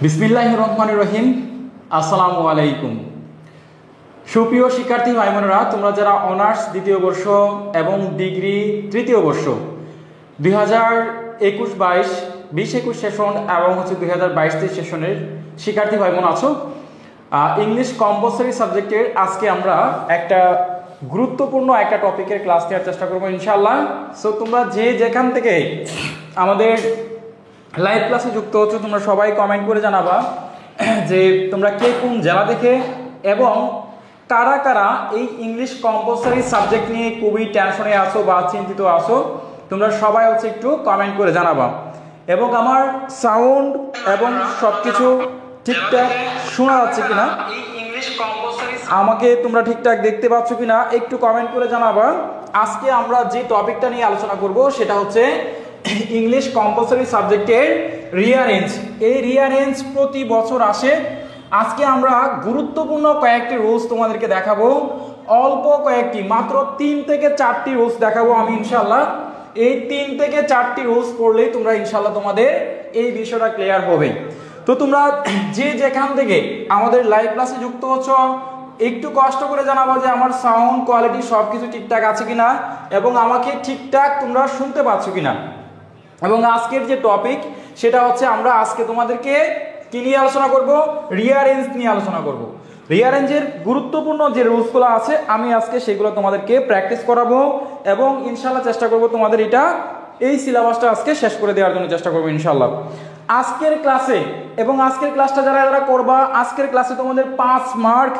বিসমিল্লাহির রহমানির রহিম। আসসালামু আলাইকুম। সুপ্রিয় শিক্ষার্থী ভাই বোনেরা, তোমরা যারা অনার্স দ্বিতীয় বর্ষ এবং ডিগ্রি তৃতীয় বর্ষ 2021-22 20-21 সেশন এবং 2022-23 সেশনের শিক্ষার্থী ভাই বোন আছো, ইংলিশ কম্পালসরি সাবজেক্টের আজকে আমরা একটা গুরুত্বপূর্ণ একটা টপিকের ক্লাস নেওয়ার চেষ্টা করবো ইনশাআল্লাহ। সো তোমরা যে যেখান থেকে আমাদের লাইভ ক্লাসে যুক্ত হচ্ছে তোমরা সবাই কমেন্ট করে জানাবা যে তোমরা কে কোন জেলা থেকে এবং কারা কারা এই ইংলিশ কম্পালসরি সাবজেক্ট নিয়ে খুবই টেনশনে আছো বা চিন্তিত আছো। তোমরা সবাই একটু কমেন্ট করে জানাবা এবং আমার সাউন্ড এবং সবকিছু ঠিকঠাক শোনা যাচ্ছে কিনা, আমাকে তোমরা ঠিকঠাক দেখতে পাচ্ছ কিনা একটু কমেন্ট করে জানাবা। আজকে আমরা যে টপিকটা নিয়ে আলোচনা করব সেটা হচ্ছে ইংলিশ কম্পালসরি সাবজেক্টের রিয়ারেঞ্জ। এই রিয়ারেঞ্জ প্রতি বছর আসে। আজকে আমরা গুরুত্বপূর্ণ কয়েকটি রুলস তোমাদেরকে দেখাবো, অল্প কয়েকটি, মাত্র 3 থেকে 4টি রুলস দেখাবো আমি ইনশাল্লাহ। এই 3 থেকে 4টি রুলস পড়লেই তোমরা ইনশাল্লাহ তোমাদের এই বিষয়টা ক্লিয়ার হবে। তো তোমরা যে যেখান থেকে আমাদের লাইভ ক্লাসে যুক্ত হচ্ছ একটু কষ্ট করে জানাবো যে আমার সাউন্ড কোয়ালিটি সব কিছু ঠিকঠাক আছে কিনা এবং আমাকে ঠিকঠাক তোমরা শুনতে পাচ্ছ কিনা। এবং আজকের যে টপিক সেটা হচ্ছে আমরা আজকে তোমাদেরকে কি নিয়ে আলোচনা করব, রিয়ারেঞ্জ নিয়ে আলোচনা করব। রিয়ারেঞ্জের গুরুত্বপূর্ণ যে রুলসগুলো আছে আমি আজকে সেগুলো তোমাদেরকে প্র্যাকটিস করাবো এবং ইনশাল্লাহ চেষ্টা করব তোমাদের এই সিলেবাসটা আজকে শেষ করে দেওয়ার জন্য চেষ্টা করবো ইনশাল্লাহ আজকের ক্লাসে। এবং আজকের ক্লাসটা যারা করবা, আজকের ক্লাসে তোমাদের 5 মার্ক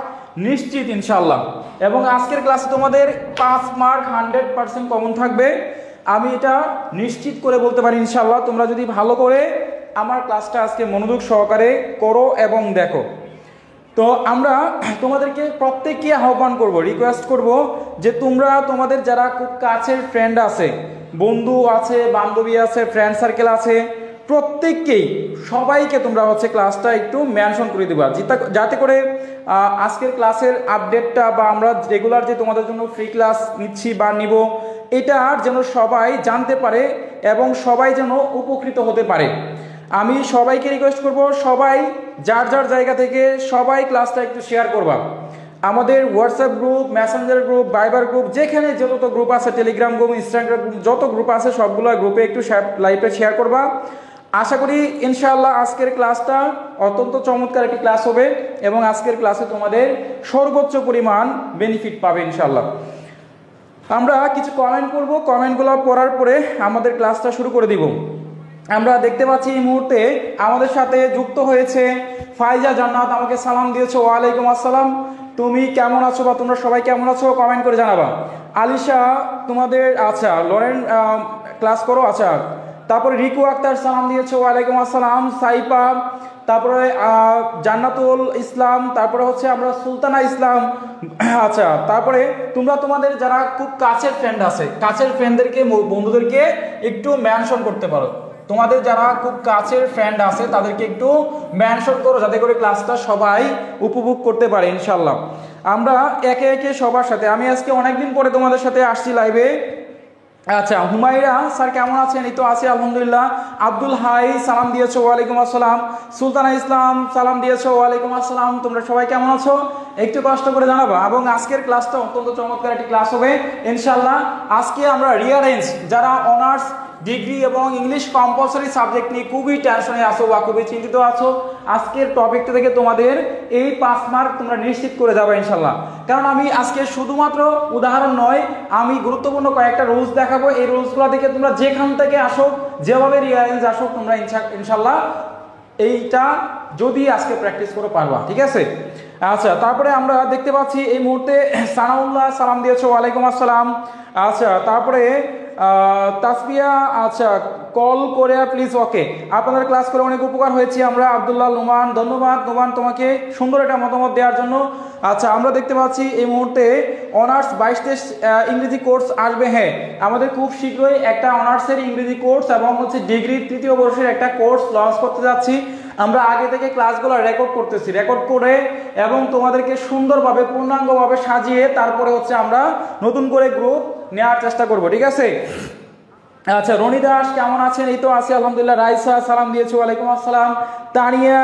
নিশ্চিত ইনশাল্লাহ। এবং আজকের ক্লাসে তোমাদের 5 মার্ক 100% কমন থাকবে, আমি এটা নিশ্চিত করে বলতে পারি ইনশাল্লাহ। তোমরা যদি ভালো করে আমার ক্লাসটা আজকে মনোযোগ সহকারে করো এবং দেখো। তো আমরা তোমাদেরকে প্রত্যেককে আহ্বান করব, রিকোয়েস্ট করব যে তোমরা তোমাদের যারা খুব কাছের ফ্রেন্ড আছে, বন্ধু আছে, বান্ধবী আছে, ফ্রেন্ড সার্কেল আছে, প্রত্যেককেই সবাইকে তোমরা ক্লাসটা একটু মেনশন করে দিবা, যাতে করে আজকের ক্লাসের আপডেটটা বা আমরা রেগুলার যে তোমাদের জন্য ফ্রি ক্লাস নিচ্ছি বা নিব এটা যেন সবাই জানতে পারে এবং সবাই যেন উপকৃত হতে পারে। আমি সবাইকে রিকোয়েস্ট করব সবাই যার যার জায়গা থেকে সবাই ক্লাসটা একটু শেয়ার করবা। আমাদের WhatsApp group, Messenger group, Viber group, যেখানে যত গ্রুপ আছে, টেলিগ্রাম গ্রুপ, ইনস্টাগ্রাম গ্রুপ, যত গ্রুপ আছে সবগুলো গ্রুপে একটু লাইভে শেয়ার করবা। আশা করি ইনশাআল্লাহ আজকের ক্লাসটা অত্যন্ত চমৎকার একটি ক্লাস হবে এবং আজকের ক্লাসে তোমাদের সর্বোচ্চ পরিমাণ বেনিফিট পাবে ইনশাআল্লাহ। আমরা কিছু কমেন্ট করব, কমেন্টগুলো পড়ার পরে আমাদের ক্লাসটা শুরু করে দিব। আমরা দেখতে পাচ্ছি এই মুহূর্তে আমাদের সাথে যুক্ত হয়েছে ফাইজা জান্নাত, আমাকে সালাম দিয়েছো। ওয়ালাইকুম আসসালাম। তুমি কেমন আছো বা তোমরা সবাই কেমন আছো কমেন্ট করে জানাবা। আলিশা তোমাদের আচ্ছা লরেন ক্লাস করো, আচ্ছা। তারপরে রিকু আক্তার সালাম দিয়েছো, ওয়ালাইকুম আসসালাম। সাইপা, তারপরে জান্নাতুল ইসলাম, তারপরে আমরা সুলতানা ইসলাম, আচ্ছা। তারপরে তোমরা তোমাদের যারা খুব কাছের ফ্রেন্ড আছে, কাছের ফ্রেন্ডদেরকে, বন্ধুদেরকে একটু মেনশন করতে পারো। তোমাদের যারা খুব কাছের ফ্রেন্ড আছে তাদেরকে একটু মেনশন করো, যাতে করে ক্লাসটা সবাই উপভোগ করতে পারে ইনশাল্লাহ। আমরা একে একে সবার সাথে, আমি আজকে অনেকদিন পরে তোমাদের সাথে আসছি লাইভে। আচ্ছা, হুমায়রা স্যার কেমন আছেন? এই তো আছি আলহামদুলিল্লাহ। আব্দুল হাই সালাম দিয়েছো, ওয়ালাইকুম আসসালাম। সুলতানা ইসলাম সালাম দিয়েছো, ওয়ালাইকুম আসসালাম। তোমরা সবাই কেমন আছো একটু কষ্ট করে জানাবা। এবং আজকের ক্লাসটা অত্যন্ত চমৎকার একটি ক্লাস হবে ইনশাল্লাহ। আজকে আমরা রিয়ারেঞ্জ, যারা অনার্স, ডিগ্রি এবং ইংলিশ কম্পালসরি সাবজেক্ট নিয়ে খুবই টেনশনে আছো বা খুবই চিন্তিত আছো, আজকের টপিকটা থেকে তোমাদের এই 5 মার্ক তোমরা নিশ্চিত করে যাবে ইনশাল্লাহ। কারণ আমি আজকে শুধুমাত্র উদাহরণ নয়, আমি গুরুত্বপূর্ণ কয়েকটা রুলস দেখাবো। এই রুলসগুলো থেকে তোমরা যেখান থেকে আসো, যেভাবে রিয়ারেঞ্জ আসো, তোমরা ইনশাল্লাহ এইটা যদি আজকে প্র্যাকটিস করে পারবা, ঠিক আছে? আচ্ছা, তারপরে আমরা দেখতে পাচ্ছি এই মুহূর্তে সানাউল্লাহ সালাম দিয়েছো, ওয়ালাইকুম আসসালাম। আচ্ছা, তারপরে তাসবিয়া, আচ্ছা কল করে প্লিজ, ওকে। আপনাদের ক্লাস করে অনেক উপকার হয়েছে আমরা। আব্দুল্লাহ নোমান, ধন্যবাদ নোমান তোমাকে সুন্দর একটা মতামত দেওয়ার জন্য। আচ্ছা, আমরা দেখতে পাচ্ছি এই মুহূর্তে অনার্স 22 ইংরেজি কোর্স আসবে। হ্যাঁ, আমাদের খুব শীঘ্রই একটা অনার্সের ইংরেজি কোর্স এবং ডিগ্রি তৃতীয় বর্ষের একটা কোর্স লঞ্চ করতে যাচ্ছি। আমরা আগে থেকে ক্লাসগুলো রেকর্ড করতেছি, রেকর্ড করে এবং তোমাদেরকে সুন্দরভাবে পূর্ণাঙ্গভাবে সাজিয়ে তারপরে আমরা নতুন করে গ্রুপ নেওয়ার চেষ্টা করব, ঠিক আছে? আচ্ছা, রনি দাস কেমন আছেন? এই তো আছি আলহামদুলিল্লাহ। রাইসা সালাম দিয়েছো, ওয়ালাইকুম আসসালাম। তানিয়া,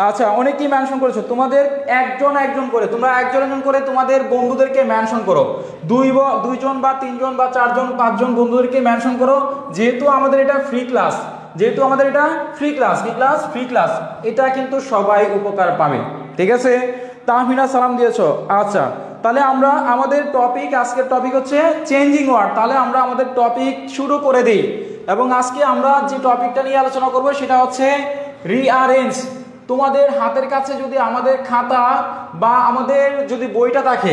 আচ্ছা অনেকেই মেনশন করেছো। তোমাদের একজন করে, তোমরা একজন করে তোমাদের বন্ধুদেরকে মেনশন করো। দুইজন বা তিনজন বা চারজন পাঁচজন বন্ধুদেরকে মেনশন করো, যেহেতু আমাদের এটা ফ্রি ক্লাস, ফ্রি ক্লাস, এটা কিন্তু সবাই উপকার পাবে। ঠিক আছে, তাহমিনা সালাম দিয়েছো। আচ্ছা, তাহলে আমরা আমাদের টপিক, আজকের টপিক হচ্ছে চেঞ্জিং ওয়ার্ড। তাহলে আমরা আমাদের টপিক শুরু করে দিই। এবং আজকে আমরা যে টপিকটা নিয়ে আলোচনা করব সেটা হচ্ছে রিঅ্যারেঞ্জ। তোমাদের হাতের কাছে যদি আমাদের খাতা বা আমাদের যদি বইটা থাকে,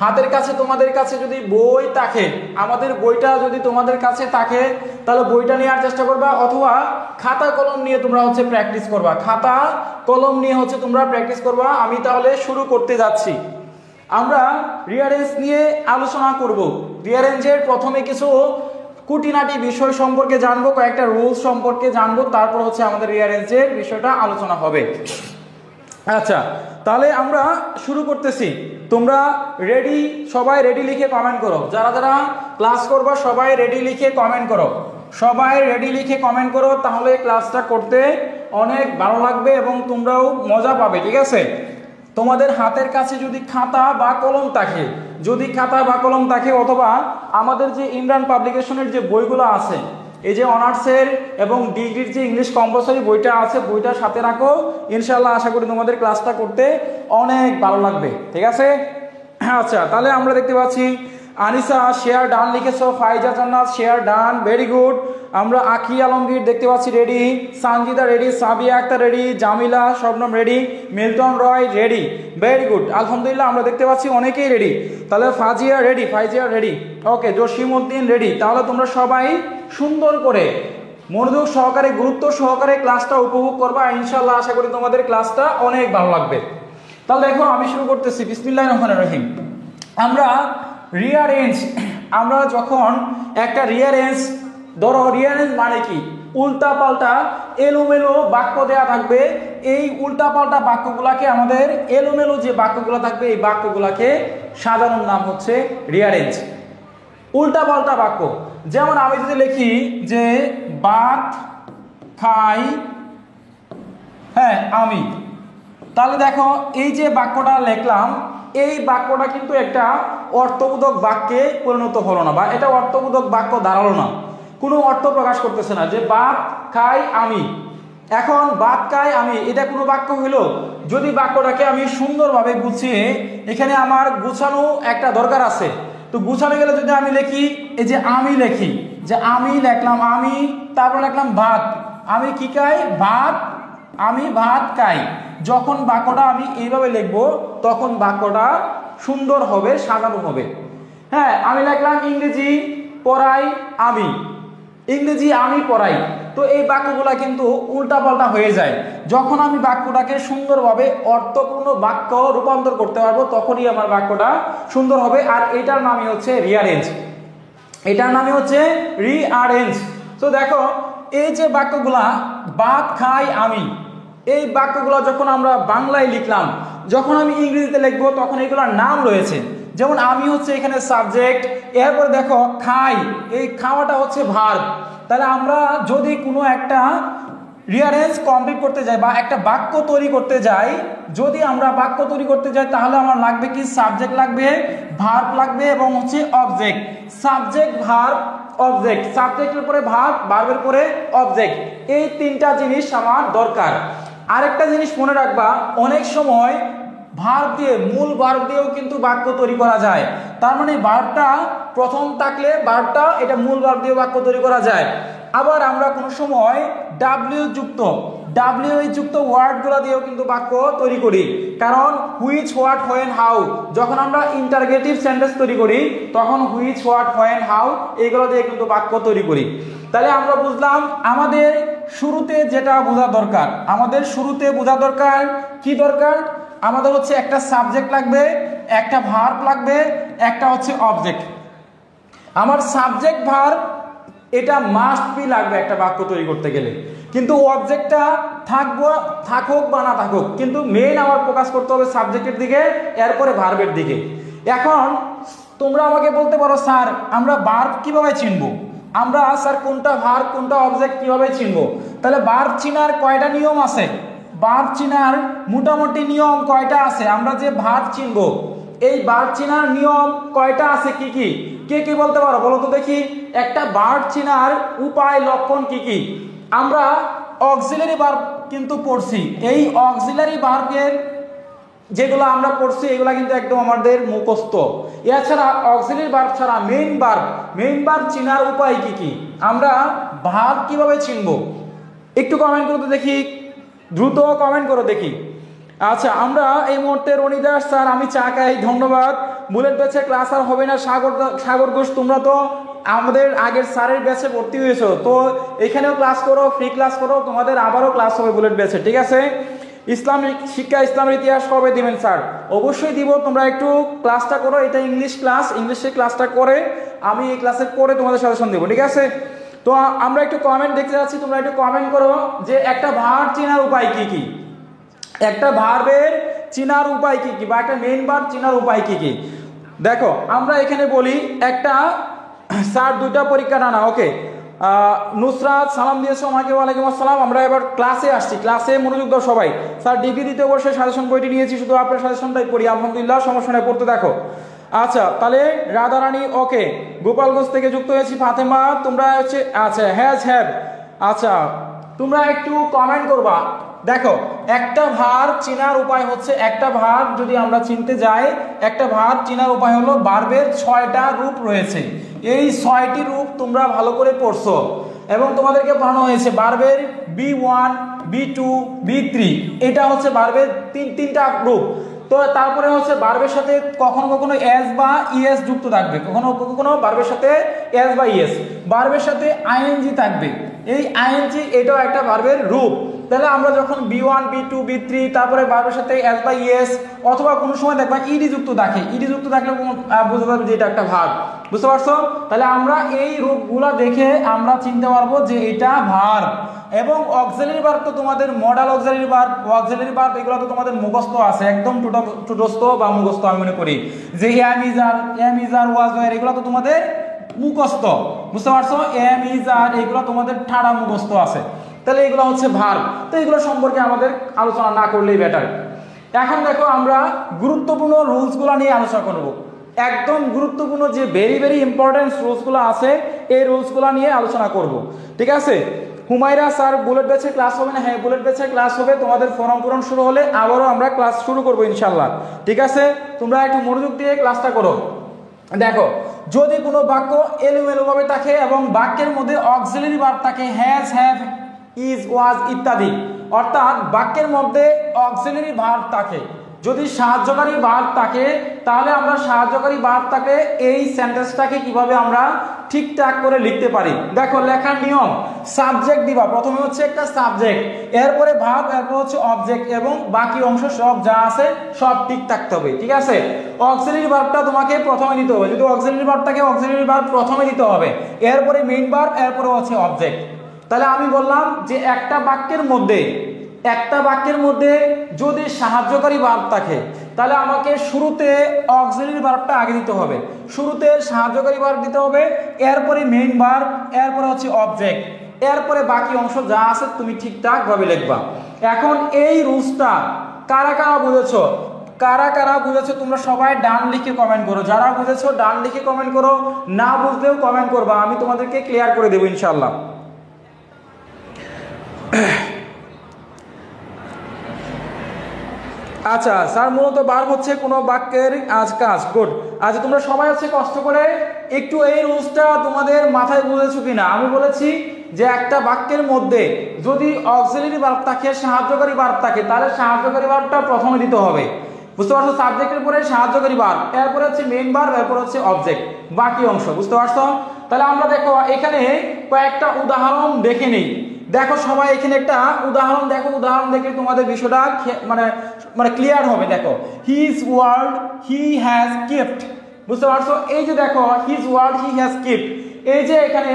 হাতের কাছে তোমাদের কাছে যদি বই থাকে, আমাদের বইটা যদি তোমাদের কাছে থাকে, তাহলে বইটা নেওয়ার চেষ্টা করবা, অথবা খাতা কলম নিয়ে তোমরা হচ্ছে প্র্যাকটিস করবা। খাতা কলম নিয়ে হচ্ছে তোমরা প্র্যাকটিস করবা। আমি তাহলে শুরু করতে যাচ্ছি। আমরা রিঅ্যারেঞ্জ নিয়ে আলোচনা করব। রিঅ্যারেঞ্জের প্রথমে কিছু খুঁটিনাটি বিষয় সম্পর্কে জানবো, কয়েকটা রুলস সম্পর্কে জানবো, তারপর হচ্ছে আমাদের রিঅ্যারেঞ্জের বিষয়টা আলোচনা হবে। আচ্ছা, তাহলে আমরা শুরু করতেছি। তোমরা রেডি? সবাই রেডি লিখে কমেন্ট করো। যারা যারা ক্লাস করবা সবাই রেডি লিখে কমেন্ট করো, তাহলে ক্লাসটা করতে অনেক ভালো লাগবে এবং তোমরাও মজা পাবে। ঠিক আছে, তোমাদের হাতের কাছে যদি খাতা বা কলম থাকে, অথবা আমাদের যে ইমরান পাবলিকেশনের যে বইগুলো আছে, এই যে অনার্সের এবং ডিগ্রির যে ইংলিশ কম্পালসরি বইটা আছে, বইটার সাথে রাখো। ইনশাল্লাহ আশা করি তোমাদের ক্লাসটা করতে অনেক ভালো লাগবে। ঠিক আছে, আচ্ছা, তাহলে আমরা দেখতে পাচ্ছি আনিসা শেয়ার ডান লিখেছো, ফাইজা জান্নাত শেয়ার ডান, ভেরি গুড। আমরা আখি আলমগীর দেখতে পাচ্ছি ready, Sanjida ready, Sabia Akter ready, Jamila Shabnam ready, Milton Roy ready, very good আলহামদুলিল্লাহ। আমরা দেখতে পাচ্ছি অনেকেই রেডি। তাহলে Faizia ready, okay, Jasimuddin ready. তাহলে তোমরা সবাই সুন্দর করে মনোযোগ সহকারে, গুরুত্ব সহকারে ক্লাসটা উপভোগ করবা। ইনশাআল্লাহ আশা করি তোমাদের ক্লাসটা অনেক ভালো লাগবে। তাহলে দেখো আমি শুরু করতেছি। বিসমিল্লাহির রহমানির রহিম। আমরা রিঅ্যারেঞ্জ, আমরা যখন একটা রিঅ্যারেঞ্জ, ধরো রিঅ্যারেঞ্জ মানে কি? উল্টা পাল্টা এলোমেলো বাক্য দেয়া থাকবে। এই উল্টা পাল্টা বাক্যগুলাকে, আমাদের এলোমেলো যে বাক্যগুলো থাকবে, এই বাক্যগুলাকে সাজানোর নাম হচ্ছে রিঅ্যারেঞ্জ। উল্টা পাল্টা বাক্য, যেমন আমি যদি লিখি যে ভাত খাই আমি, তাহলে দেখো এই যে বাক্যটা লিখলাম, এই বাক্যটা কিন্তু একটা অর্থবোধক বাক্যে পরিণত হলো না, বা এটা অর্থবোধক বাক্য দাঁড়ালো না, কোনো অর্থ প্রকাশ করতেছে না। যে ভাত খাই আমি, এখন ভাত খাই আমি, এটা কোনো বাক্য হইল? যদি বাক্যটাকে আমি সুন্দরভাবে গুছিয়ে, এখানে আমার গুছানো একটা দরকার আছে। তো গুছানো গেলে যদি আমি লিখি, এই যে আমি লিখি, যে আমি লিখলাম আমি, তারপর লিখলাম ভাত, আমি কি খাই? ভাত, আমি ভাত খাই। যখন বাক্যটা আমি এইভাবে লিখবো, তখন বাক্যটা সুন্দর হবে, সাজানো হবে। হ্যাঁ, আমি লিখলাম ইংরেজি পড়াই আমি, ইংরেজি আমি পড়াই। তো এই বাক্যগুলা কিন্তু উল্টাপাল্টা হয়ে যায়। যখন আমি বাক্যটাকে সুন্দরভাবে অর্থপূর্ণ বাক্য রূপান্তর করতে পারবো, তখনই আমার বাক্যটা সুন্দর হবে। আর এটার নামই হচ্ছে রিঅ্যারেঞ্জ। তো দেখো এই যে বাক্যগুলা, ভাত খাই আমি, এই বাক্যগুলো যখন আমরা বাংলায় লিখলাম, যখন আমি ইংরেজিতে লিখবো, তখন এগুলোর নাম রয়েছে। যেমন আমি হচ্ছে এখানে সাবজেক্ট, এরপর দেখো খাই, এই খাওয়াটা হচ্ছে ভার্ব। তাহলে আমরা যদি কোনো একটা রিঅ্যারেঞ্জ কমপ্লিট করতে যাই, বা একটা বাক্য তৈরি করতে যাই, তাহলে আমার লাগবে কি? সাবজেক্ট লাগবে, ভার্ব লাগবে, এবং হচ্ছে অবজেক্ট। সাবজেক্ট, ভার্ব, অবজেক্ট, সাবজেক্টের পরে ভার্ব, ভার্বের পরে অবজেক্ট, এই তিনটা জিনিস আমার দরকার। আরেকটা জিনিস মনে রাখবা, অনেক সময় ভার্ব দিয়ে, মূল ভার্ব দিয়েও কিন্তু বাক্য তৈরি করা যায়। তার মানে ভার্বটা প্রথম থাকলে, ভার্বটা এটা মূল ভার্ব দিয়ে বাক্য তৈরি করা যায়। আবার আমরা কোনো সময় ডাব্লিউ যুক্ত ওয়ার্ডগুলো দিয়েও কিন্তু বাক্য তৈরি করি। কারণ হুইচ, হোয়াট, হোয়েন, হাউ, যখন আমরা ইন্টারগেটিভ সেন্টেন্স তৈরি করি, তখন হুইচ, হোয়াট, হোয়েন, হাউ এইগুলো দিয়ে কিন্তু বাক্য তৈরি করি। তাহলে আমরা বুঝলাম আমাদের শুরুতে যেটা বোঝা দরকার, কি দরকার? আমাদের হচ্ছে একটা সাবজেক্ট লাগবে, একটা ভার্ব লাগবে, একটা হচ্ছে অবজেক্ট। আমার সাবজেক্ট ভার্ব এটা মাস্ট বি লাগবে একটা বাক্য তৈরি করতে গেলে। কিন্তু অবজেক্টটা থাকুক বা না থাকুক, কিন্তু মেইন আমার ফোকাস করতে হবে সাবজেক্টের দিকে, এরপরে ভার্বের দিকে। এখন তোমরা আমাকে বলতে পারো, স্যার আমরা ভার্ব কিভাবে চিনবো? আমরা স্যার কোনটা ভার্ব কোনটা অবজেক্ট কিভাবে চিনবো? তাহলে ভার্ব চিনার কয়টা নিয়ম আছে? ভার্ব চিনার মোটামুটি নিয়ম কয়টা আছে? আমরা যে ভার্ব চিনবো এই ভার্ব চিনার নিয়ম কয়টা আছে, কি কি? কে কে বলতে পারো, বলো তো দেখি। একটা ভার্ব চিনার উপায় লক্ষণ কি কি? আমরা অক্সিলারি ভার্ব কিন্তু পড়ছি, এই অক্সিলারি ভার্বের যেগুলো আমরা পড়ছি এগুলো কিন্তু একদম আমাদের মুখস্থ। এছাড়া অক্সিলারি ভার্ব ছাড়া মেইন ভার্ব চিনার উপায় কি কি? আমরা ভার্ব কিভাবে চিনবো? একটু কমেন্ট করতে দেখি, দ্রুত কমেন্ট করে দেখি। আচ্ছা, আমরা এই মুহূর্তে রনি দাস স্যার আমি চা খাই, ধন্যবাদ। বুলেট ব্যাচে ক্লাস আর হবে না, সাগর ঘোষ তোমরা তো আমাদের আগের স্যারের ব্যাচে ভর্তি হয়েছো, তো এখানেও ক্লাস করো, ফ্রি ক্লাস করো, তোমাদের আবারও ক্লাস হবে বুলেট ব্যাচে, ঠিক আছে? ইসলামিক শিক্ষা, ইসলামের ইতিহাস কবে দিবেন স্যার? অবশ্যই দিব, তোমরা একটু ক্লাসটা করো, এটা ইংলিশ ক্লাস, ইংলিশের ক্লাসটা করে আমি এই ক্লাসের পরে তোমাদের সাজেশন দেবো, ঠিক আছে? তো আমরা একটু কমেন্ট দেখতে যাচ্ছি, তোমরা একটু কমেন্ট করো যে একটা ভার্ব চেনার উপায় কি কি, একটা ভার্বের চেনার উপায় কি কি, বা একটা মেইন ভার্ব চেনার উপায় কি কি। দেখো আমরা এখানে বলি একটা স্যার দুইটা পরীক্ষা না, ওকে। নুসরাত সালাম দিয়েছো আমাকে, ওয়ালাইকুম আসসালাম। আমরা এবার ক্লাসে আসছি, ক্লাসে মনোযোগ দাও সবাই। স্যার ডিগ্রি দ্বিতীয় বর্ষের সাজেশন বইটি নিয়েছি, শুধু আপনার সাজেশনটাই পড়ি, আলহামদুলিল্লাহ, সমস্যা নেই, পড়তে দেখো। আচ্ছা, তাহলে রাধারানী ওকে, গোপালগঞ্জ থেকে যুক্ত হয়েছি। ফাতেমা তোমরা হচ্ছে আচ্ছা হ্যাভ, আচ্ছা তোমরা একটু কমেন্ট করবা। দেখো একটা ভার্ব চেনার উপায় হচ্ছে, একটা ভার্ব যদি আমরা চিনতে যাই, একটা ভার্ব চেনার উপায় হলো ভার্বের 6টা রূপ রয়েছে। এই 6টি রূপ তোমরা ভালো করে পড়ছো এবং তোমাদেরকে পড়ানো হয়েছে ভার্বের B1 B2 B3, এটা হচ্ছে ভার্বের তিনটা রূপ। তো তারপরে হচ্ছে ভার্বের সাথে কখনো কখনো এস বা ইএস যুক্ত থাকবে, কখনো কখনো ভার্বের সাথে এস বা ইএস, ভার্বের সাথে আইএনজি থাকবে। এই আইএনজি এটাও একটা ভার্বের রূপ। তাহলে আমরা যখন B1 B2 B3 তারপরে ভার্বের সাথে এস বা ইএস অথবা কোনো সময় দেখবা ইডি যুক্ত থাকে, ইডি যুক্ত থাকলে বুঝতে পারবে যে এটা একটা ভার্ব, বুঝতে পারছো? তাহলে আমরা এই রূপগুলো দেখে আমরা চিনতে পারবো যে এটা ভার্ব। এবং অক্সিলারি ভার্ব তো তোমাদের মডাল অক্সিলারি ভার্ব এগুলো তো তোমাদের মুখস্থ আছে, একদম টুটস্থ বা মুখস্থ আমি মনে করি, যে am is are was were এগুলো তো তোমাদের মুখস্থ, বুঝতে পারছো? এম ইজ আর এগুলো তোমাদের ঠাড়া মুখস্থ আছে। তাহলে এগুলো হচ্ছে ভার্ব, তো এগুলো সম্পর্কে আমাদের আলোচনা না করলেই বেটার। এখন দেখো আমরা গুরুত্বপূর্ণ রুলসগুলো নিয়ে আলোচনা করব, একদম গুরুত্বপূর্ণ যে ভেরি ইম্পর্টেন্ট রুলসগুলো আছে এই রুলসগুলো নিয়ে আলোচনা করব, ঠিক আছে? হুমায়রা স্যার বুলেট ব্যাচে ক্লাস হবে না? হ্যাঁ, বুলেট ব্যাচে ক্লাস হবে, তোমাদের ফর্ম পূরণ শুরু হলে আবারও আমরা ক্লাস শুরু করবো ইনশাল্লাহ, ঠিক আছে? তোমরা একটু মনোযোগ দিয়ে ক্লাসটা করো। দেখো, যদি কোনো বাক্য এলোমেলোভাবে থাকে এবং বাক্যের মধ্যে অক্সিলারি ভার্ব থাকে, হ্যাজ, হ্যাভ, ইজ, ওয়াজ ইত্যাদি, অর্থাৎ বাক্যের মধ্যে অক্সিলারি ভার্ব থাকে, যদি সাহায্যকারী ভার্ব থাকে, তাহলে আমরা সাহায্যকারী ভার্ব থাকে এই সেন্টেন্সটাকে কিভাবে আমরা ঠিকঠাক করে লিখতে পারি। দেখো লেখার নিয়ম, সাবজেক্ট দিবা, প্রথমে হচ্ছে একটা সাবজেক্ট, এরপরে ভার্ব, এরপর হচ্ছে অবজেক্ট, এবং বাকি অংশ সব যা আছে সব ঠিক থাকতে হবে, ঠিক আছে? অক্সিলারি ভার্বটা তোমাকে প্রথমে দিতে হবে, যদি অক্সিলারি ভার্ব থাকে অক্সিলারি ভার্ব প্রথমে দিতে হবে, এরপরে মেইন ভার্ব, এরপরে হচ্ছে অবজেক্ট। তাহলে আমি বললাম যে একটা বাক্যের মধ্যে যদি সাহায্যকারী ভার্ব থাকে, তাহলে আমাকে শুরুতে অক্সিলারি ভার্বটা আগে দিতে হবে, শুরুতে সাহায্যকারী ভার্ব দিতে হবে, এরপরে মেইন ভার্ব, এরপরে হচ্ছে অবজেক্ট, এরপরে বাকি অংশ যা আছে তুমি ঠিকঠাক ভাবে লিখবা। এখন এই রুলসটা কারা কারা বুঝেছো তোমরা সবাই ডান লিখে কমেন্ট করো, যারা বুঝেছো ডান লিখে কমেন্ট করো, না বুঝলেও কমেন্ট করবা, আমি তোমাদেরকে ক্লিয়ার করে দেবো ইনশাল্লাহ। আচ্ছা স্যার, মূলত ভার্ব হচ্ছে কোনো বাক্যের কাজ, গুড। আচ্ছা তোমরা সবাই হচ্ছে কষ্ট করে একটু এই রুলসটা তোমাদের মাথায় বুঝেছো কিনা। আমি বলেছি যে একটা বাক্যের মধ্যে যদি অক্সিলারি ভার্ব থাকে, সাহায্যকারী ভার্ব থাকে, তাহলে সাহায্যকারী ভার্বটা প্রথমে দিতে হবে, বুঝতে পারছো? সাবজেক্টের পরে সাহায্যকারী ভার্ব, এরপরে হচ্ছে মেইন ভার্ব, এরপর হচ্ছে অবজেক্ট, বাকি অংশ, বুঝতে পারছো? তাহলে আমরা দেখো এখানে কয়েকটা উদাহরণ দেখে নেই। দেখো সবাই এখানে একটা উদাহরণ দেখো, উদাহরণ দেখে তোমাদের বিষয়টা মানে ক্লিয়ার হবে। দেখো, his word he has kept, বুঝতে পারছো? এই যে দেখো his word he has kept, এই যে এখানে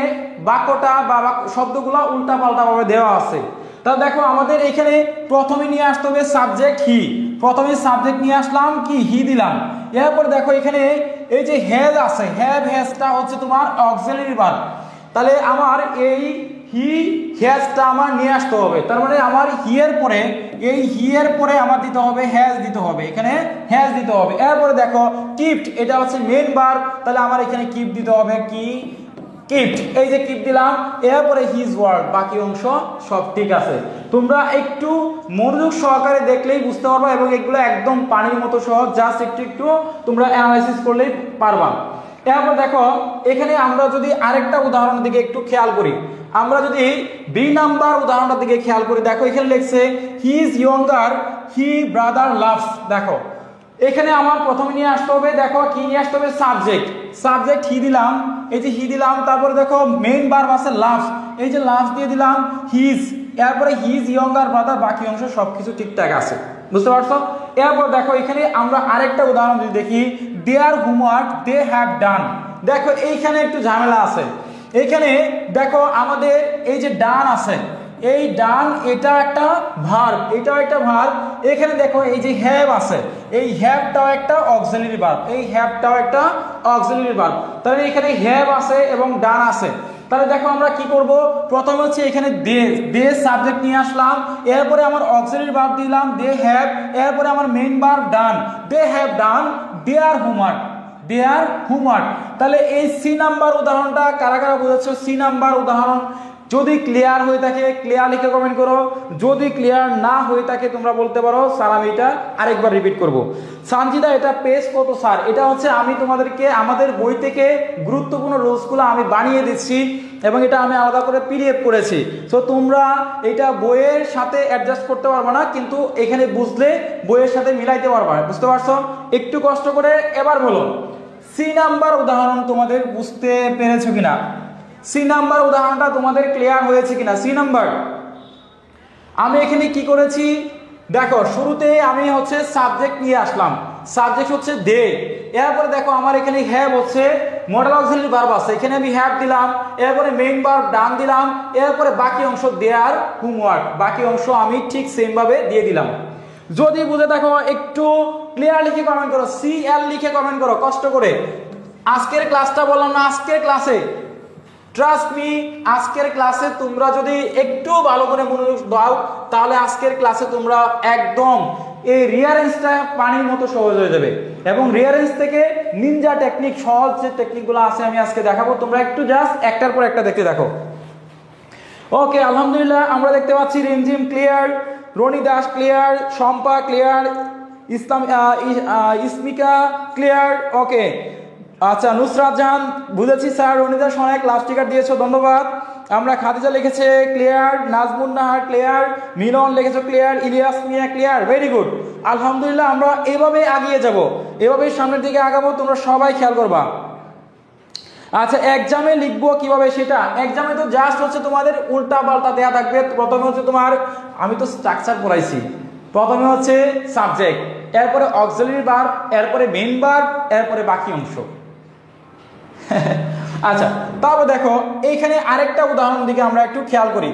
বাক্যটা বা শব্দগুলো উল্টা পাল্টা ভাবে দেওয়া আছে। তাহলে দেখো আমাদের এখানে প্রথমে নিয়ে আসতে হবে সাবজেক্ট হি, প্রথমে সাবজেক্ট নিয়ে আসলাম কি হি দিলাম, এরপর দেখো এখানে এই যে হ্যাজ আছে, হ্যাভটা হচ্ছে তোমার অক্সিলারি ভার্ব, তাহলে আমার এই হি হ্যাজটা আমার নিয়ে আসতে হবে। তার মানে আমার হি এর পরে, এই হি এর পরে আমার দিতে হবে হ্যাজ দিতে হবে, এখানে হ্যাজ দিতে হবে। এরপরে দেখো কিপড, এটা হচ্ছে মেন ভার্ব, তাহলে আমার এখানে কিপ দিতে হবে, কি কিপড, এই যে কিপ দিলাম। এরপরে হিজ ওয়ার্ড, বাকি অংশ সব ঠিক আছে। তোমরা একটু মনোযোগ সহকারে দেখলেই বুঝতে পারবা এবং এগুলো একদম পানির মতো সহজ, জাস্ট একটু একটু তোমরা অ্যানালাইসিস করলেই পারবা। এরপর দেখো এখানে আমরা যদি আরেকটা উদাহরণের দিকে একটু খেয়াল করি, আমরা যদি বি নাম্বার উদাহরণটার দিকে খেয়াল করি, দেখো এখানে লিখছে he is younger, he brother loves. দেখো এখানে আমার প্রথমে নিয়ে আসতে হবে, দেখো কি নিয়ে আসতে হবে, সাবজেক্ট, সাবজেক্ট হি দিলাম, এই যে হি দিলাম, তারপরে দেখো মেইন ভার্ব আছে লাভস, এই যে লাভস দিয়ে দিলাম হিজ, এরপরে হিজ ইয়ঙ্গার ব্রাদার, বাকি অংশ সবকিছু ঠিকঠাক আছে, বুঝতে পারছো। এরপর দেখো এখানে আমরা আরেকটা উদাহরণ যদি দেখি, দেয়ার হোমওয়ার্ক দে হ্যাভ ডান। দেখো এইখানে একটু ঝামেলা আছে, এইখানে দেখো আমাদের এই যে ডান আছে, এই ডান এটা একটা ভার্ব, এটাও একটা ভার্ব। এখানে দেখো এই যে হ্যাভ আছে, এই হ্যাভটাও একটা অক্সিলারি ভার্ব, এই হ্যাভটাও একটা অক্সিলারি ভার্ব। তাহলে এখানে হ্যাভ আছে এবং ডান আছে। তাহলে দেখো আমরা কি করব, প্রথমে হচ্ছে এখানে দে সাবজেক্ট নিয়ে আসলাম, এরপরে আমার অক্সিলারি ভার্ব দিলাম দে হ্যাভ, এরপরে আমার main verb done, they have done their homework, their homework. তাহলে এই সি নাম্বার উদাহরণটা কারা কারা বুঝেছো? সি নাম্বার উদাহরণ যদি ক্লিয়ার হয়ে থাকে ক্লিয়ার লিখে কমেন্ট করো, যদি ক্লিয়ার না হয়ে থাকে তোমরা বলতে পারো স্যার আমি এটা আরেকবার রিপিট করব। সানজিদা এটা পেজ কত স্যার? এটা হচ্ছে আমি তোমাদেরকে আমাদের বই থেকে গুরুত্বপূর্ণ রুলসগুলো আমি বানিয়ে দিচ্ছি এবং এটা আমি আলাদা করে পিডিএফ করেছি। সো তোমরা এটা বইয়ের সাথে অ্যাডজাস্ট করতে পারবে না, কিন্তু এখানে বুঝলে বইয়ের সাথে মিলাইতে পারবা, বুঝতে পারছো? একটু কষ্ট করে এবার বলো সি নাম্বার উদাহরণ তোমাদের বুঝতে পেরেছো কিনা, সি নাম্বার উদাহরণটা তোমাদের ক্লিয়ার হয়েছে কিনা? সি নাম্বার আমি এখানে কি করেছি দেখো, শুরুতে আমি হচ্ছে সাবজেক্ট নিয়ে আসলাম, সাবজেক্ট হচ্ছে দে, এরপরে দেখো আমার এখানে হ্যাভ হচ্ছে মডেল অক্সিলারি ভার্ব আছে, এখানে আমি হ্যাভ দিলাম, এরপরে মেইন ভার্ব ডান দিলাম, এরপরে বাকি অংশ দেয়ার হোমওয়ার্ক, বাকি অংশ আমি ঠিক সেম ভাবে দিয়ে দিলাম। যদি বুঝে দেখো একটু ক্লিয়ার লিখে কমেন্ট করো, সি এল লিখে কমেন্ট করো কষ্ট করে। আজকের ক্লাসটা বললাম না, আজকের ক্লাসে ট্রাস্ট মি, আজকের ক্লাসে তোমরা যদি একটু ভালো করে মনোযোগ দাও তাহলে আজকের ক্লাসে তোমরা একদম এই রিয়ারেঞ্জটা পানির মতো সহজ হয়ে যাবে। এবং রিয়ারেঞ্জ থেকে নিনজা টেকনিক, সহজ যে টেকনিকগুলো আছে আমি আজকে দেখাবো, তোমরা একটু জাস্ট একটার পর একটা দেখতে দেখো। ওকে আলহামদুলিল্লাহ আমরা দেখতে পাচ্ছি Rimjhim clear, Rony Das clear, Shampa clear, Ismika clear. Okay আচ্ছা নুসরাত জাহান বুঝেছি স্যার, রনিদাস অনেক লাভ স্টিকার দিয়েছো ধন্যবাদ। আমরা খাদিজা লিখেছে ক্লিয়ার, নাজমুন নাহার ক্লিয়ার, মিলন লিখেছো ক্লিয়ার, ইলিয়াস মিয়া ক্লিয়ার, ভেরি গুড। আলহামদুলিল্লাহ আমরা এভাবে এগিয়ে যাব, এভাবেই সামনের দিকে আগাবো, তোমরা সবাই খেয়াল করবা। আচ্ছা এক্সামে লিখবো কিভাবে সেটা, এক্সামে তো জাস্ট হচ্ছে তোমাদের উল্টা পাল্টা দেয়া থাকবে। প্রথমে হচ্ছে তোমার, আমি তো স্ট্রাকচার পড়াইছি, প্রথমে হচ্ছে সাবজেক্ট, এরপরে অক্সিলারি ভার্ব, এরপরে মেইন ভার্ব, এরপরে বাকি অংশ। আচ্ছা তারপর দেখো এইখানে আরেকটা উদাহরণ দিকে আমরা একটু খেয়াল করি,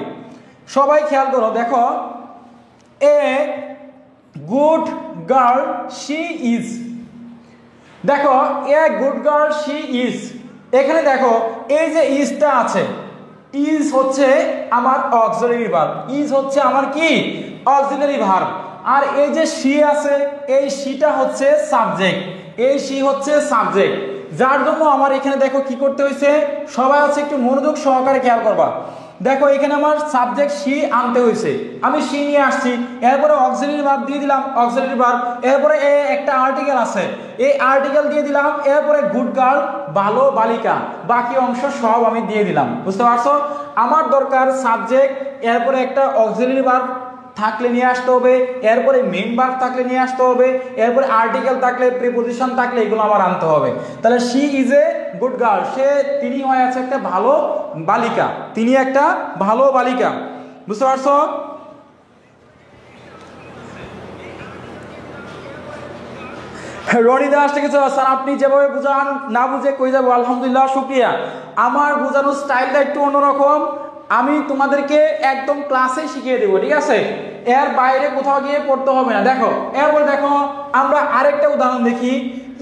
সবাই খেয়াল করো। দেখো a good girl she is, দেখো a good girl she is, এখানে দেখো এই যে ইজটা আছে, ইজ হচ্ছে আমার অক্সিলারি ভার্ব, ইজ হচ্ছে আমার কি অক্সিলারি ভার্ব, আর এই যে শি আছে এই শিটা হচ্ছে সাবজেক্ট, এই শি হচ্ছে সাবজেক্ট, যার জন্য আমার এখানে দেখো কি করতে হয়েছে, সবাই আছে একটু মনোযোগ সহকারে খেয়াল করবা। দেখো এখানে আমার সাবজেক্ট শি আনতে হয়েছে, আমি শি নিয়ে আসছি, এরপরে অক্সিলারি ভার্ব দিয়ে দিলাম, অক্সিলারি ভার্ব, এরপরে একটা আর্টিকেল আছে, এই আর্টিকেল দিয়ে দিলাম, এরপরে গুড গার্ল ভালো বালিকা, বাকি অংশ সব আমি দিয়ে দিলাম, বুঝতে পারছো? আমার দরকার সাবজেক্ট, এরপরে একটা অক্সিলারি ভার্ব থাকলে নিয়ে আসতে হবে, এরপরে মেইন ভার্ব থাকলে নিয়ে আসতে হবে, এরপরে আর্টিকেল থাকলে প্রিপজিশন থাকলে এগুলো আমার আনতে হবে। তাহলে she is a good girl, তিনি হয়ে আছে একটা ভালো বালিকা, তিনি একটা ভালো বালিকা, বুঝতে পারছো? রনি দাস ঠিক আছে স্যার, আপনি যেভাবে বুঝান না বুঝে কই যাবো, আলহামদুলিল্লাহ শুকরিয়া। আমার বোঝানোর স্টাইলটা একটু অন্যরকম, আমি তোমাদেরকে একদম ক্লাসে শিখিয়ে দেবো, ঠিক আছে? এর বাইরে কোথাও গিয়ে পড়তে হবে না। দেখো এরপরে দেখো আমরা আরেকটা উদাহরণ দেখি,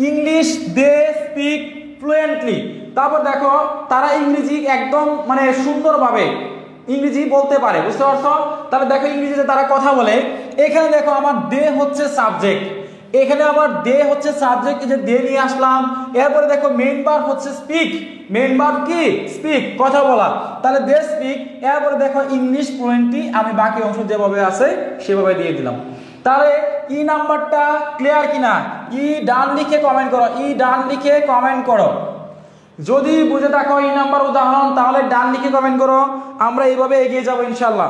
ইংলিশ দে স্পিক ফ্লুয়েন্টলি। তারপর দেখো তারা ইংরেজি একদম মানে সুন্দরভাবে ইংরেজি বলতে পারে, বুঝতে পারছো? তাহলে দেখো ইংরেজিতে তারা কথা বলে। এখানে দেখো আমার দে হচ্ছে সাবজেক্ট, এখানে আবার দে হচ্ছে সাবজেক্ট, যে দে নিয়ে আসলাম। এরপরে দেখো মেইন ভার্ব হচ্ছে স্পিক, মেইন ভার্ব কি স্পিক, কথা বলা, তাহলে দে স্পিক। এরপরে দেখো ইংলিশ ফ্লুয়েন্টলি, আমি বাকি অংশ যেভাবে আছে সেভাবে দিয়ে দিলাম। তাহলে ই নাম্বারটা ক্লিয়ার কিনা? ই ডান লিখে কমেন্ট করো, ই ডান লিখে কমেন্ট করো। যদি বুঝে থাকো ই নাম্বার উদাহরণ তাহলে ডান লিখে কমেন্ট করো, আমরা এইভাবে এগিয়ে যাবো ইনশাল্লাহ।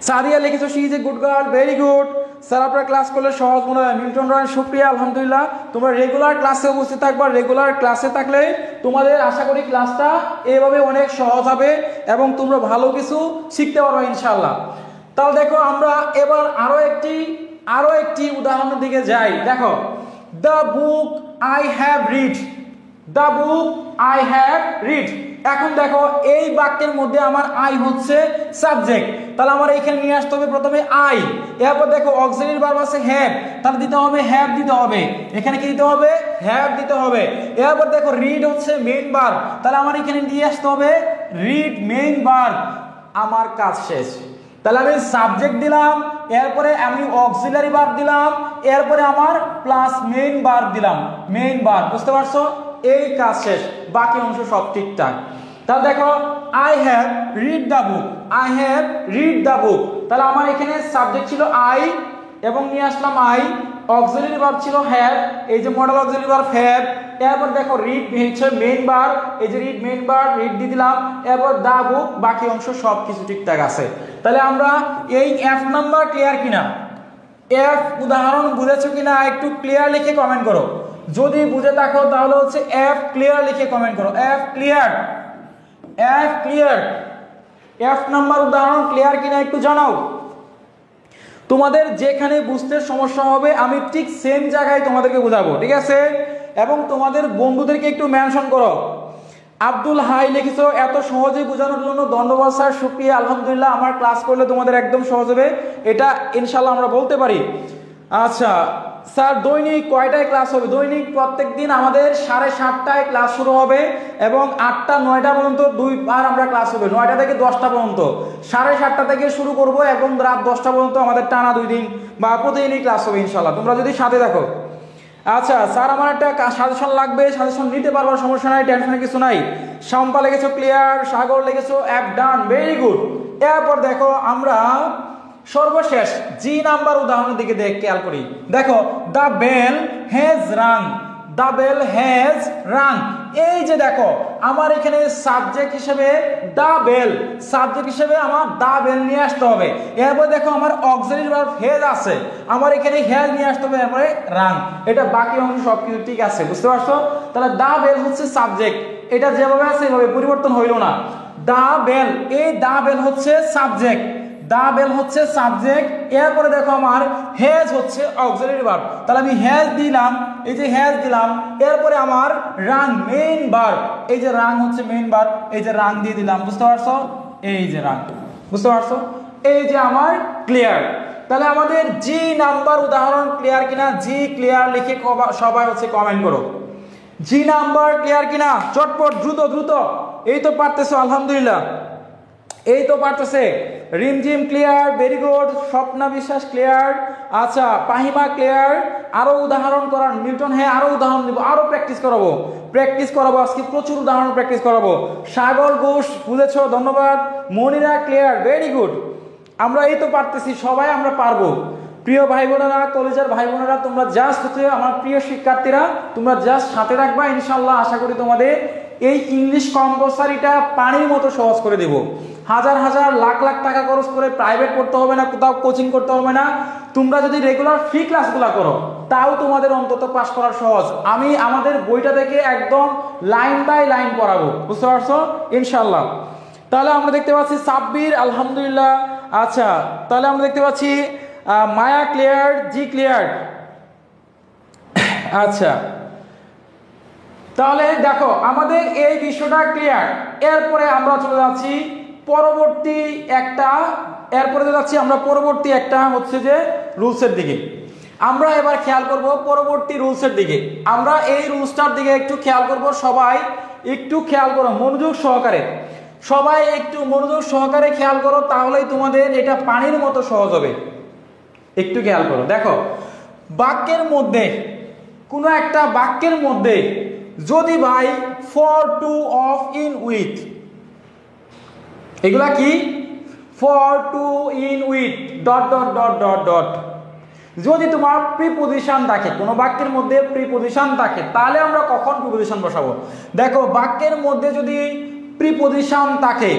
সাদিয়া লিখেছো she is a good girl, very good. Sir আপনারা ক্লাস করলে সহজ মনে হয়। মিল্টন রয় শুক্রিয়া, আলহামদুলিল্লাহ। তোমরা রেগুলার ক্লাসে উপস্থিত থাকবা, রেগুলার ক্লাসে থাকলে তোমাদের আশা করি ক্লাসটা এভাবে অনেক সহজ হবে এবং তোমরা ভালো কিছু শিখতে পারবে ইনশাল্লাহ। তাহলে দেখো আমরা এবার আরো একটি উদাহরণের দিকে যাই। দেখো the book I have read, the book I have read. এখন দেখো এই বাক্যের মধ্যে আমার আই হচ্ছে সাবজেক্ট, তাহলে আমার এখানে নিয়ে আসতে হবে প্রথমে আই। এরপর দেখো অক্সিলারি ভার্ব আছে হ্যাভ, তাহলে দিতে হবে হ্যাভ দিতে হবে, এখানে কি দিতে হবে হ্যাভ দিতে হবে। এরপর দেখো রিড হচ্ছে মেইন ভার্ব, তাহলে আমার এখানে নিয়ে আসতে হবে রিড মেইন ভার্ব। আমার কাজ শেষ। তাহলে আমি সাবজেক্ট দিলাম, এরপরে আমি অক্সিলারি ভার্ব দিলাম, এরপরে আমার প্লাস মেইন ভার্ব দিলাম, মেইন ভার্ব, বুঝতে পারছো? এই কাজ শেষ, বাকি অংশ সব ঠিকঠাক। তাহলে দেখো I have read the book, I have read the book. তাহলে আমার এখানে সাবজেক্ট ছিল আই এবং নিয়ে আসলাম আই, অক্সিলারি ভার্ব ছিল হ্যাভ, এই যে মডেল অক্সিলারি ভার্ব হ্যাভ। এরপর দেখো রিড হচ্ছে মেইন ভার্ব, এই যে রিড মেইন ভার্ব, রিড দিয়ে দিলাম। এরপর দ্য বুক, বাকি অংশ সব কিছু ঠিকঠাক আছে। তাহলে আমরা এই এফ নাম্বার ক্লিয়ার কিনা, এফ উদাহরণ বুঝেছো কিনা একটু ক্লিয়ার লিখে কমেন্ট করো। যদি বুঝে থাকো তাহলে হচ্ছে এফ ক্লিয়ার লিখে কমেন্ট করো, F clear, F clear. F number উদাহরণ ক্লিয়ার কিনা একটু জানাও। তোমাদের যেখানে বুঝতে সমস্যা হবে আমি ঠিক সেম জায়গায় তোমাদেরকে বোঝাবো, ঠিক আছে? এবং তোমাদের বন্ধুদেরকে একটু মেনশন করো। আব্দুল হাই লিখেছো এত সহজে বোঝানোর জন্য ধন্যবাদ স্যার, শুকরিয়া, আলহামদুলিল্লাহ। আমার ক্লাস করলে তোমাদের একদম সহজ হবে, এটা ইনশাল্লাহ আমরা বলতে পারি। আচ্ছা স্যার দৈনিক কয়টায় ক্লাস হবে? দৈনিক প্রত্যেক দিন আমাদের 7:30টায় ক্লাস শুরু হবে এবং 8টা-9টা পর্যন্ত দুইবার আমরা ক্লাস হবে, 9টা থেকে 10টা পর্যন্ত। 7:30টা থেকে শুরু করব এবং রাত 10টা পর্যন্ত আমাদের টানা 2 দিন বা প্রতিদিনই ক্লাস হবে ইনশাল্লাহ, তোমরা যদি সাথে দেখো। আচ্ছা স্যার আমার একটা সাজেশন লাগবে, সাজেশন নিতে পারবো, সমস্যা নাই, টেনশনের কিছু নাই। শম্পা লেগেছো ক্লিয়ার, সাগর লেগেছো অ্যাপ ডান, ভেরি গুড। এরপর দেখো আমরা সর্বশেষ জি নাম্বার উদাহরণের দিকে খেয়াল করি। দেখো the bell has rung, the bell has rung. এই যে দেখো আমার এখানে সাবজেক্ট হিসেবে দ্য বেল, সাবজেক্ট হিসেবে আমার দ্য বেল নিয়ে আসতে হবে। এরপর দেখো আমার অক্সিলারি ভার্ব হ্যাজ আছে, আমার এখানে হ্যাজ নিয়ে আসতে হবে, এরপরে রাং। এটা বাকি অংশ সবকিছু ঠিক আছে, বুঝতে পারছো? তাহলে দ্য বেল হচ্ছে সাবজেক্ট, এটা যেভাবে আছে এভাবে পরিবর্তন হইল না। দ্য বেল, এই দ্য বেল হচ্ছে সাবজেক্ট, দা বেল হচ্ছে সাবজেক্ট। এরপরে দেখো আমার হ্যাজ হচ্ছে অক্সিলারি ভার্ব, তাহলে আমি হ্যাজ দিলাম, এই যে হ্যাজ দিলাম। এরপরে আমার রাং মেইন ভার্ব, এই যে রাং হচ্ছে মেইন ভার্ব, এই যে রাং দিয়ে দিলাম, বুঝতে পারছো? এই যে রাং, বুঝতে পারছো? এই যে আমার ক্লিয়ার। তাহলে আমাদের জি নাম্বার উদাহরণ ক্লিয়ার কিনা? জি ক্লিয়ার লিখে সবাই হচ্ছে কমেন্ট করো। জি নাম্বার ক্লিয়ার কিনা? চটপট দ্রুত দ্রুত, এই তো পারতেছো, আলহামদুলিল্লাহ, এই তো পারতেছে। রিমঝিম ক্লিয়ার, ভেরি গুড। স্বপ্না বিশ্বাস ক্লিয়ার। আচ্ছা পাহিমা ক্লিয়ার। আরো উদাহরণ করান মিল্টন, হ্যাঁ আরো উদাহরণ দিব, আরো প্র্যাকটিস করাবো আজকে প্রচুর উদাহরণ প্র্যাকটিস করাবো। সাগর ঘোষ বুঝেছো, ধন্যবাদ। Monira clear, very good. আমরা এই তো পারতেছি, সবাই আমরা পারবো। প্রিয় ভাই বোনেরা, কলেজের ভাই বোনেরা, তোমরা জাস্ট হচ্ছে আমার প্রিয় শিক্ষার্থীরা, তোমরা জাস্ট সাথে রাখবা, ইনশাল্লাহ আশা করি তোমাদের এই ইংলিশ কম্পালসারিটা পানির মতো সহজ করে দেব। হাজার হাজার লাখ লাখ টাকা খরচ করে প্রাইভেট করতে হবে না, কোথাও কোচিং করতে হবে না। তোমরা যদি রেগুলার ফ্রি ক্লাসগুলো করো তাও তোমাদের অন্তত পাস করা সহজ। আমি আমাদের বইটা থেকে একদম লাইন বাই লাইন পড়াবো, বুঝতে পারছো ইনশাল্লাহ। তাহলে আমরা দেখতে পাচ্ছি সাব্বির, আলহামদুলিল্লাহ। আচ্ছা তাহলে আমরা দেখতে পাচ্ছি মায়া ক্লিয়ার, জি ক্লিয়ার। আচ্ছা তাহলে দেখো আমাদের এই বিষয়টা ক্লিয়ার। এরপরে আমরা চলে যাচ্ছি পরবর্তী একটা, এরপরে যাচ্ছি আমরা পরবর্তী একটা হচ্ছে যে রুলসের দিকে। আমরা এবার খেয়াল করব পরবর্তী রুলসের দিকে। আমরা এই রুলসটার দিকে একটু খেয়াল করব, সবাই একটু খেয়াল করো মনোযোগ সহকারে, সবাই একটু মনোযোগ সহকারে খেয়াল করো, তাহলেই তোমাদের এটা পানির মতো সহজ হবে। একটু খেয়াল করো, দেখো বাক্যের মধ্যে কোনো একটা বাক্যের মধ্যে যদি ভাই for, to, of, in, with, এগুলা কি for, to, in, with, dot dot dot dot dot, যদি তোমার প্রিপজিশন থাকে, কোনো বাক্যের মধ্যে প্রিপজিশন থাকে, তাহলে আমরা কখন প্রিপজিশন বসাবো? দেখো বাক্যের মধ্যে যদি প্রিপজিশন থাকে,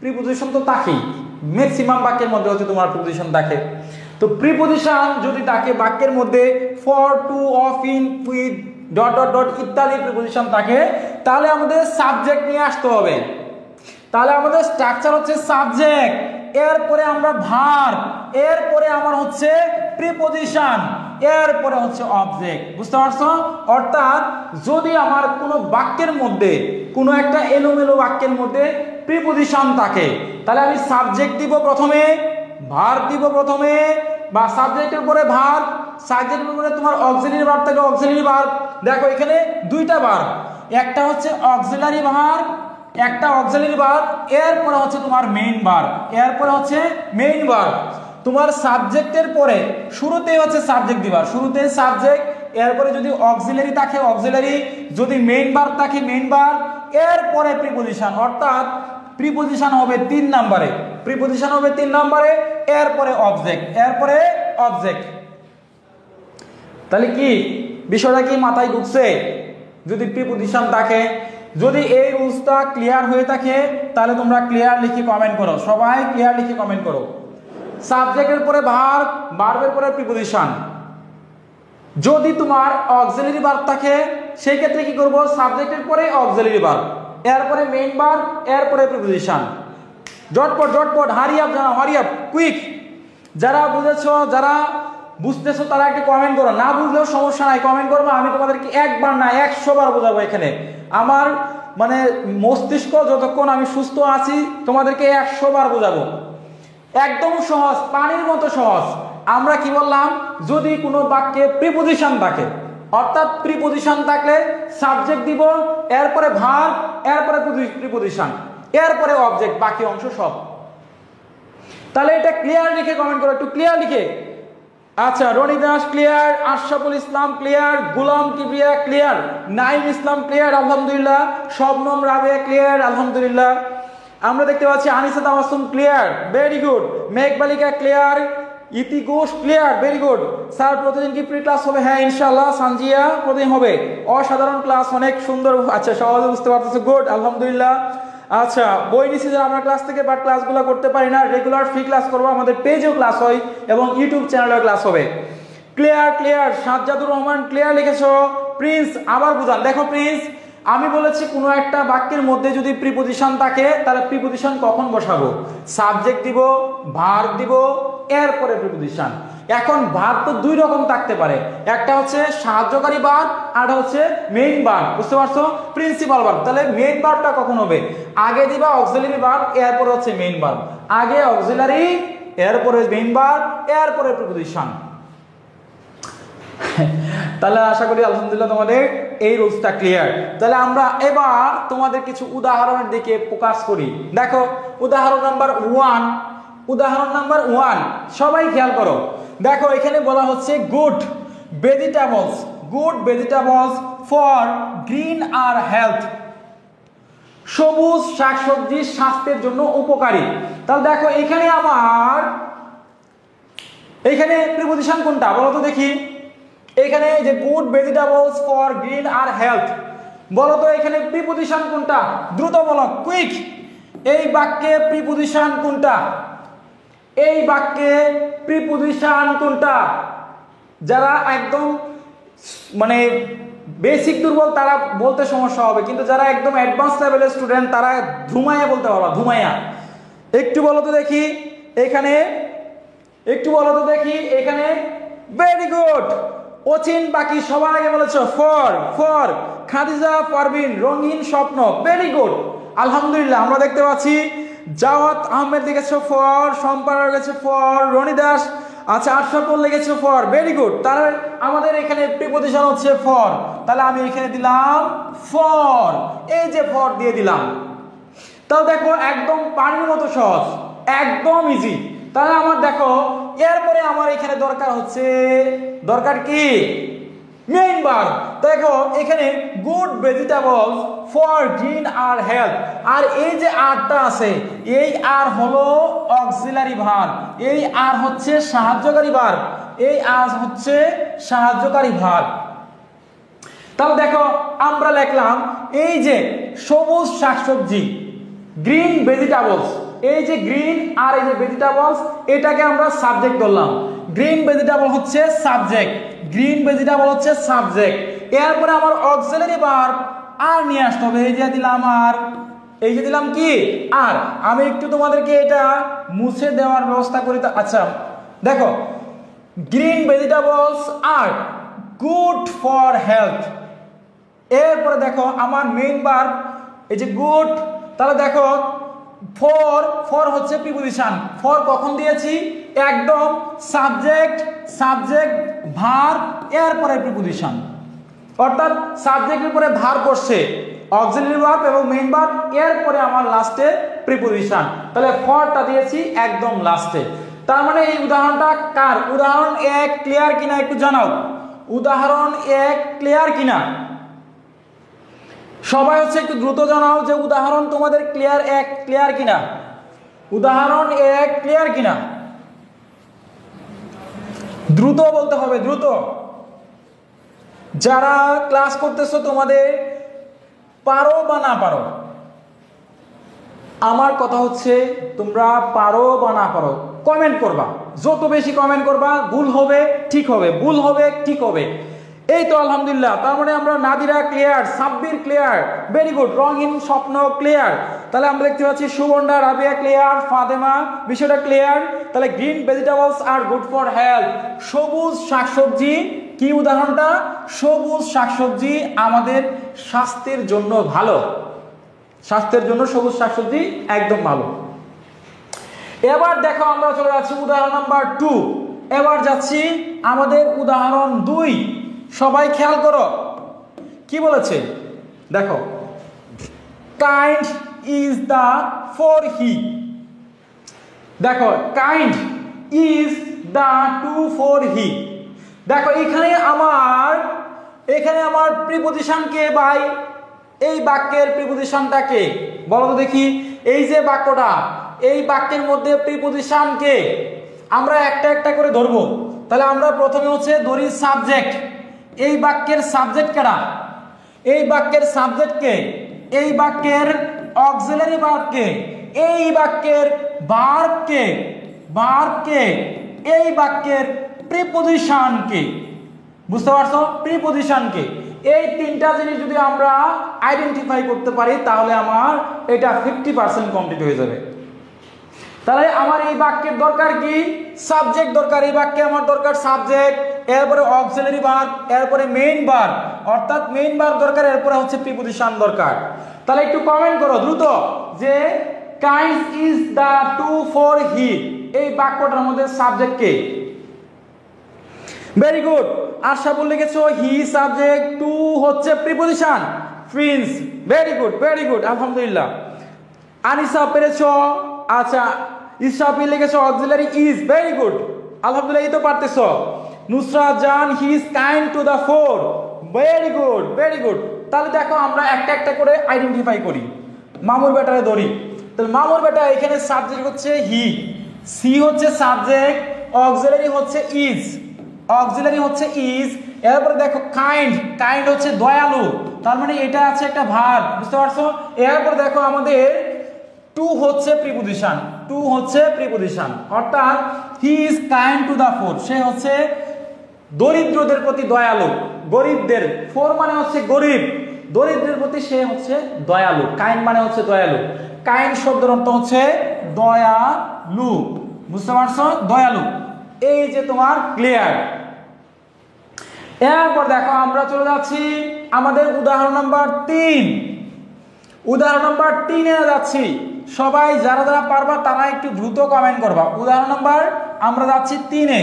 প্রিপজিশন তো থাকেই, ম্যাক্সিমাম বাক্যের মধ্যে হচ্ছে তোমার প্রিপজিশন থাকে। তো প্রিপজিশন যদি থাকে বাক্যের মধ্যে for, to, of, in, with, dot dot dot ইত্যাদি প্রিপজিশন থাকে, তাহলে আমাদের সাবজেক্ট নিয়ে আসতে হবে। তাহলে আমাদের স্ট্রাকচার হচ্ছে সাবজেক্ট, এরপরে আমরা ভার্ব, এরপরে আমার হচ্ছে প্রিপজিশন, এরপরে হচ্ছে অবজেক্ট। বুঝতে পারছো? অর্থাৎ যদি আমার কোনো বাক্যের মধ্যে, কোনো একটা এলোমেলো বাক্যের মধ্যে প্রিপজিশন থাকে, তাহলে আমি সাবজেক্ট দিব প্রথমে, ভার্ব দিব প্রথমে, বা সাবজেক্টের উপরে ভার্ব, সাবজেক্টের উপরে তোমার অক্সিলারি ভার্ব থাকে, অক্সিলারি ভার্ব। দেখো এখানে দুইটা ভার্ব, একটা হচ্ছে অক্সিলারি ভার্ব, একটা অক্সিলারি ভার্ব, এরপরে হচ্ছে তোমার মেইন ভার্ব, এরপরে হচ্ছে মেইন ভার্ব। তোমার সাবজেক্টের পরে শুরুতেই হচ্ছে সাবজেক্ট দিবা, শুরুতে সাবজেক্ট, এরপরে যদি অক্সিলারি থাকে অক্সিলারি, যদি মেইন ভার্ব থাকে মেইন ভার্ব, এরপরে প্রিপজিশন। অর্থাৎ প্রিপজিশন হবে 3 নম্বরে, প্রিপজিশন হবে 3 নম্বরে, এরপরে অবজেক্ট, এরপরে অবজেক্ট। তাহলে কি বিষয়টা কি মাথায় ঢুকছে? যদি প্রিপজিশন থাকে, যদি এই রুলসটা ক্লিয়ার হয়ে থাকে, তাহলে তোমরা ক্লিয়ার লিখে কমেন্ট করো, সবাই ক্লিয়ার লিখে কমেন্ট করো। সাবজেক্টের পরে ভার্ব, ভার্বের পরে প্রিপজিশন। যদি তোমার অক্সিলারি ভার্ব থাকে সেই ক্ষেত্রে কি করব? সাবজেক্টের পরে অক্সিলারি ভার্ব, এরপরে মেইন ভার্ব, এরপরে প্রিপজিশন। জটপট জটপট, হারি আপ জানাও, হারি আপ, কুইক। যারা বুঝেছো, যারা বুঝতেছো তারা একটা কমেন্ট করো, না বুঝলেও সমস্যা নাই, কমেন্ট করবো। আমি তোমাদেরকে একবার না 100 বার বোঝাবো। এখানে আমার মানে মস্তিষ্ক যতক্ষণ আমি সুস্থ আছি তোমাদেরকে 100 বার বোঝাবো। একদম সহজ, পানির মতো সহজ। আমরা কি বললাম? যদি কোনো বাক্যে প্রিপজিশন থাকে, অর্থাৎ প্রিপজিশন থাকলে সাবজেক্ট দিব, এরপরে ভার্ব, এরপরে প্রিপজিশন, এরপরে অবজেক্ট, বাকি অংশ সব। তাহলে এটা ক্লিয়ার লিখে কমেন্ট করো, একটু ক্লিয়ার লিখে। আচ্ছা, Rony Das clear, Ashraful Islam clear, Gulam Kibria clear, Naim Islam clear আলহামদুলিল্লাহ, শবনম রাবেয়া ক্লিয়ার আলহামদুলিল্লাহ। আমরা দেখতে পাচ্ছি Anisa Tabassum clear, very good. Meghbalika clear, Iti Ghosh clear, very good. Sir প্রতিদিন কি প্রি ক্লাস হবে? হ্যাঁ ইনশাআল্লাহ সানজিয়া, প্রতিদিন হবে। অসাধারণ ক্লাস, অনেক সুন্দর। আচ্ছা, সহজে বুঝতে পারতেছো, গুড আলহামদুলিল্লাহ। আচ্ছা, বই নিছি যে আমরা ক্লাস থেকে, বাট ক্লাসগুলো করতে পারি না। রেগুলার ফ্রি ক্লাস করবো, আমাদের পেজেও ক্লাস হয় এবং ইউটিউব চ্যানেলেও ক্লাস হবে। Clear clear, Sajjadur Rahman clear লিখেছো। প্রিন্স আবার বুঝান। দেখো প্রিন্স, আমি বলেছি কোনো একটা বাক্যের মধ্যে যদি প্রিপজিশন থাকে, তাহলে প্রিপজিশন কখন বসাবো? সাবজেক্ট দিব, ভার্ব দিব, এরপরে প্রিপজিশন। এখন ভার্ব তো দুই রকম থাকতে পারে, একটা হচ্ছে সাহায্যকারী ভার্ব, আর হচ্ছে মেইন ভার্ব। বুঝতে পারছো? Principal verb. তাহলে মেইন ভার্বটা কখন হবে? আগে দিবা অক্সিলারি ভার্ব, এরপরে হচ্ছে মেইন ভার্ব। আগে অক্সিলারি, এরপরে মেইন ভার্ব, এরপরে প্রিপজিশন। তাহলে আশা করি আলহামদুলিল্লাহ তোমাদের এই রুলসটা ক্লিয়ার। তাহলে আমরা এবার তোমাদের কিছু উদাহরণের দিকে ফোকাস করি। দেখো উদাহরণ নাম্বার 1, উদাহরণ নাম্বার 1 সবাই খেয়াল করো। দেখো এখানে বলা হচ্ছে good vegetables, good vegetables for green are health, সবুজ শাকসবজি স্বাস্থ্যের জন্য উপকারী। তাহলে দেখো এখানে আমার, এখানে প্রিপজিশন কোনটা বলো তো দেখি। এখানে যে good vegetables for green are health, বলো তো এখানে প্রিপজিশন কোনটা? দ্রুত বলো, কুইক। এই বাক্যে প্রিপজিশন কোনটা? এই বাক্যে প্রিপজিশন কোনটা? যারা একদম মানে বেসিক দুর্বল তারা বলতে সমস্যা হবে, কিন্তু যারা একদম অ্যাডভান্স লেভেলের স্টুডেন্ট তারা ধুমাইয়া বলতে পারবা, ধুমাইয়া। একটু বলো তো দেখি এখানে, একটু বলো তো দেখি এখানে। ভেরি গুড অচিন, বাকি সবার আগে বলেছো ফর, ফর খাদিজা পারভিন, রঙিন স্বপ্ন, ভেরি গুড আলহামদুলিল্লাহ। আমরা দেখতে পাচ্ছি জাওয়াত আহমেদ লিখেছে ফর, সম্পার লিখেছে ফর, রনি দাস আচ্ছা আশরাফুল লিখেছে ফর, ভেরি গুড। তাহলে আমাদের এখানে প্রিপজিশন হচ্ছে ফর, তাহলে আমি এখানে দিলাম ফর, এই যে ফর দিয়ে দিলাম। তাহলে দেখো একদম পানির মতো সহজ, একদম ইজি। তাহলে আমার দেখো এরপরে আমার এখানে দরকার হচ্ছে, দরকার কি মেইন ভার্ব। দেখো এখানে good vegetables for green are health, আর এই যে আরটা আছে এই আর হলো অক্সিলারি ভার্ব, এই আর হচ্ছে সাহায্যকারী ভার্ব, এই আর হচ্ছে সাহায্যকারী ভার্ব। তাহলে দেখো আমরা লিখলাম এই যে সবুজ শাকসবজি, গ্রিন ভেজিটেবলস, এই যে গ্রিন আর এই যে ভেজিটেবলস এটাকে আমরা সাবজেক্ট ধরলাম। গ্রিন ভেজিটেবল হচ্ছে সাবজেক্ট, গ্রিন ভেজিটেবল হচ্ছে সাবজেক্ট। এরপরে আমার অক্সিলারি ভার্ব আর নিয়ে আসতে হবে, এই যে দিলাম আর, এই যে দিলাম কি আর। আমি একটু তোমাদেরকে এটা মুছে দেওয়ার ব্যবস্থা করি। আচ্ছা দেখো green vegetables are good for health. এরপরে দেখো আমার মেইন ভার্ব এই যে গুড, তাহলে দেখো ফর, ফর হচ্ছে প্রিপজিশন। ফর কখন দিয়েছি, একদম সাবজেক্ট, সাবজেক্ট ভার্ব এরপরে প্রিপজিশন, অর্থাৎ সাবজেক্টের পরে ভার্ব বসছে, অক্সিলারি ভার্ব এবং মেইন ভার্ব, এরপরে আমার লাস্টে প্রিপজিশন। তাহলে ফরটা দিয়েছি একদম লাস্টে। তার মানে এই উদাহরণটা কার? উদাহরণ 1 ক্লিয়ার কিনা একটু জানাও, উদাহরণ 1 ক্লিয়ার কিনা? সবাই হচ্ছে একটু দ্রুত জানাও যে উদাহরণ তোমাদের ক্লিয়ার 1 ক্লিয়ার কিনা, উদাহরণ 1 ক্লিয়ার কিনা? দ্রুত বলতে হবে, দ্রুত। যারা ক্লাস করতেছো তোমাদের পারো বা না পারো, আমার কথা হচ্ছে তোমরা পারো বা না পারো কমেন্ট করবা, যত বেশি কমেন্ট করবা ভুল হবে ঠিক হবে, ভুল হবে ঠিক হবে। এই তো আলহামদুলিল্লাহ, তার মানে আমরা Nadira clear, Sabbir clear, very good. রঙিন স্বপ্ন ক্লিয়ার। তাহলে আমরা দেখতে পাচ্ছি সুবর্ণা, রাবিয়া ক্লিয়ার, ফাতেমা বিষয়টা ক্লিয়ার। তাহলে green vegetables are good for health, সবুজ শাকসবজি কি উদাহরণটা, সবুজ শাকসবজি আমাদের স্বাস্থ্যের জন্য ভালো, স্বাস্থ্যের জন্য সবুজ শাকসবজি একদম ভালো। এবার দেখো আমরা চলে যাচ্ছি উদাহরণ নাম্বার 2, এবার যাচ্ছি আমাদের উদাহরণ 2। সবাই খেয়াল করো কি বলেছে, দেখো kind is the poor he, দেখো kind is the to poor he. দেখো এখানে আমার প্রিপজিশন কে ভাই, এই বাক্যের প্রিপজিশনটা কে বলো তো দেখি। এই যে বাক্যটা, এই বাক্যের মধ্যে প্রিপজিশন কে আমরা একটা একটা করে ধরবো। তাহলে আমরা প্রথমে হচ্ছে ধরি সাবজেক্ট, এই বাক্যের সাবজেক্ট কারা, এই বাক্যের সাবজেক্ট কে, এই বাক্যের অক্সিলারি ভার্ব কে, এই বাক্যের ভার্ব কে, ভার্ব কে, এই বাক্যের প্রিপজিশন কে, বুঝতে পারছো প্রিপজিশন কে। এই তিনটা জিনিস যদি আমরা আইডেন্টিফাই করতে পারি তাহলে আমার এটা 50% কমপ্লিট হয়ে যাবে। তাহলে আমার এই বাক্যের দরকার কি, সাবজেক্ট দরকার, এই বাক্যে আমার দরকার সাবজেক্ট, এরপরে অক্সিলারি ভার্ব, এরপরে মেইন ভার্ব, অর্থাৎ মেইন ভার্ব দরকার, এরপরে হচ্ছে প্রিপজিশন দরকার। তাহলে একটু কমেন্ট করো দ্রুত যে kind is the to poor he, এই বাক্যটার মধ্যে সাবজেক্ট কে। ভেরি গুড, আশরাফুল লিখেছো হি সাবজেক্ট, টু হচ্ছে preposition Prince, very good very good আলহামদুলিল্লাহ। আনিসা পেরেছো, আচ্ছা ইসরাফিল লিখেছো অক্সিলারি ইজ, ভেরি গুড আলহামদুলিল্লাহ, এই তো পারতেছো। Nusrat Jan he is kind to the poor, very good very good. তাহলে দেখো আমরা একটা একটা করে আইডেন্টিফাই করি। মামুর বেটারে ধরি, তাহলে মামুর বেটা এখানে সাবজেক্ট হচ্ছে হি, সি হচ্ছে সাবজেক্ট, অক্সিলারি হচ্ছে ইজ, অক্সিলারি হচ্ছে ইজ। এরপরে দেখো কাইন্ড, কাইন্ড হচ্ছে দয়ালু, তার মানে এটা আছে একটা ভার্ব, বুঝতে পারছো। এরপরে দেখো আমাদের টু হচ্ছে প্রিপজিশন, টু হচ্ছে প্রিপজিশন, অর্থাৎ he is kind to the poor, সে হচ্ছে দরিদ্রদের প্রতি দয়ালু, গরিবদের, ফোর মানে হচ্ছে গরিব, দরিদ্রের প্রতি সে হচ্ছে দয়ালু, কাইন্ড মানে হচ্ছে দয়ালু, কাইন্ড শব্দের অর্থ হচ্ছে দয়ালু, বুঝতে পারছো দয়ালু। এই যে তোমার ক্লিয়ার। এরপর দেখো আমরা চলে যাচ্ছি আমাদের উদাহরণ নাম্বার 3, উদাহরণ নাম্বার 3 এ যাচ্ছি। সবাই যারা যারা পারবা তারা একটু দ্রুত কমেন্ট করবা। উদাহরণ নাম্বার আমরা যাচ্ছি 3-এ,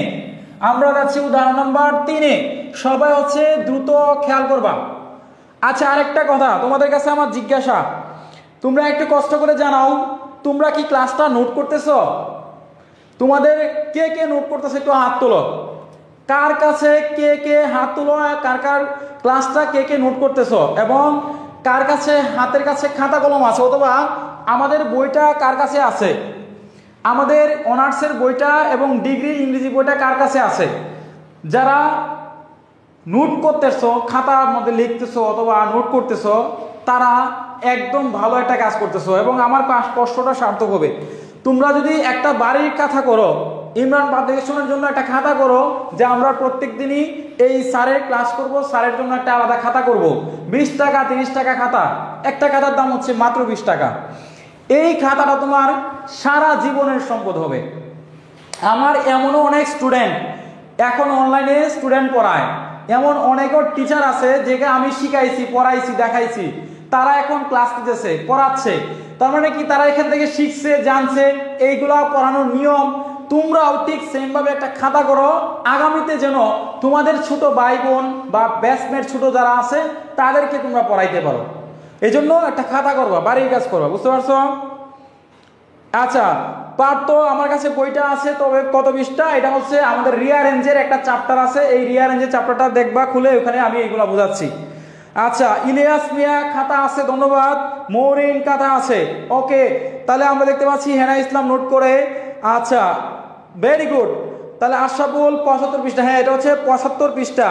আমরা যাচ্ছি উদাহরণ নাম্বার 3-এ, সবাই হচ্ছে দ্রুত খেয়াল করবা। আচ্ছা, আরেকটা কথা তোমাদের কাছে আমার জিজ্ঞাসা, তোমরা একটু কষ্ট করে জানাও তোমরা কি ক্লাসটা নোট করতেছো? তোমাদের কে কে নোট করতেছে একটু হাত তোলো। কার কাছে কে কে হাত তোলো, কার কার ক্লাসটা কে কে নোট করতেছো, এবং কার কাছে হাতের কাছে খাতা কলম আছে, অথবা আমাদের বইটা কার কাছে আছে, আমাদের অনার্সের বইটা এবং ডিগ্রির ইংরেজি বইটা কার কাছে আছে। যারা নোট করতেছো, খাতার মধ্যে লিখতেছো অথবা নোট করতেছো, তারা একদম ভালো একটা কাজ করতেছো এবং আমার কষ্টটা সার্থক হবে। তোমরা যদি একটা বাড়ির কথা করো, ইমরান পাবলিকেশনের জন্য একটা খাতা করো যে আমরা প্রত্যেক দিনই এই স্যারের ক্লাস করব, স্যারের জন্য একটা আলাদা খাতা করব, 20 টাকা 30 টাকা খাতা, একটা খাতার দাম হচ্ছে মাত্র 20 টাকা। এই খাতাটা তোমার সারা জীবনের সম্পদ হবে। আমার এমনও অনেক স্টুডেন্ট এখন অনলাইনে স্টুডেন্ট পড়ায়, এমন অনেকও টিচার আছে যেটা আমি শিখাইছি, পড়াইছি, দেখাইছি, তারা এখন ক্লাস নিতেছে, পড়াচ্ছে। তার মানে কি তারা এখান থেকে শিখছে, জানছে এইগুলা পড়ানোর নিয়ম। তোমরাও ঠিক সেম ভাবে একটা খাতা করো, আগামীতে যেন তোমাদের ছোট ভাই বোন বা ব্যাচমেট ছোট যারা আছে তাদেরকে তোমরা পড়াইতে পারো। এই জন্য একটা খাতা করবা, বাড়ির কাজ করবা, বুঝতে পারছো? আচ্ছা, পারতো আমার কাছে বইটা আছে, তবে কত 20টা, এটা হচ্ছে আমাদের রিয়ারেঞ্জের একটা চ্যাপ্টার আছে, এই রিয়ারেঞ্জের চ্যাপ্টারটা দেখবা খুলে, ওখানে আমি এইগুলা বোঝাচ্ছি। আচ্ছা, ইলিয়াস মিয়া খাতা আছে, ধন্যবাদ। মৌরিন খাতা আছে, ওকে। তাহলে আমরা দেখতে পাচ্ছি হেনা ইসলাম নোট করে, আচ্ছা ভেরি গুড। তাহলে আশরাফুল 75 পৃষ্ঠা, হ্যাঁ এটা হচ্ছে 75 পৃষ্ঠা।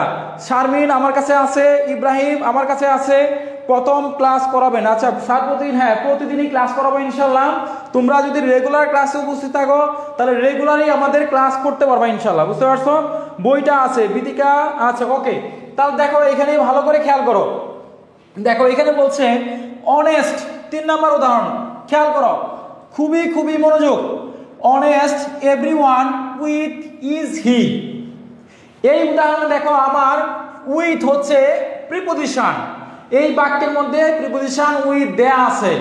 শারমিন আমার কাছে আছে, ইব্রাহিম আমার কাছে আছে। প্রথম ক্লাস করাবেন, আচ্ছা স্যার প্রতিদিন, হ্যাঁ প্রতিদিনই ক্লাস করাবো ইনশাল্লাহ। তোমরা যদি রেগুলার ক্লাসে উপস্থিত থাকো তাহলে রেগুলারই আমাদের ক্লাস করতে পারবা ইনশাল্লাহ, বুঝতে পারছো? বইটা আছে বিদিকা, আচ্ছা ওকে। তাহলে দেখো এখানে ভালো করে খেয়াল করো, দেখো এখানে বলছে অনেস্ট, 3 নম্বর উদাহরণ, খেয়াল করো, খুবই খুবই মনোযোগ। Honest everyone with is he. এই উদাহরণে দেখো আমার উইথ হচ্ছে প্রিপজিশন, এই বাক্যের মধ্যে প্রিপজিশন উইথ দেয়া আছে।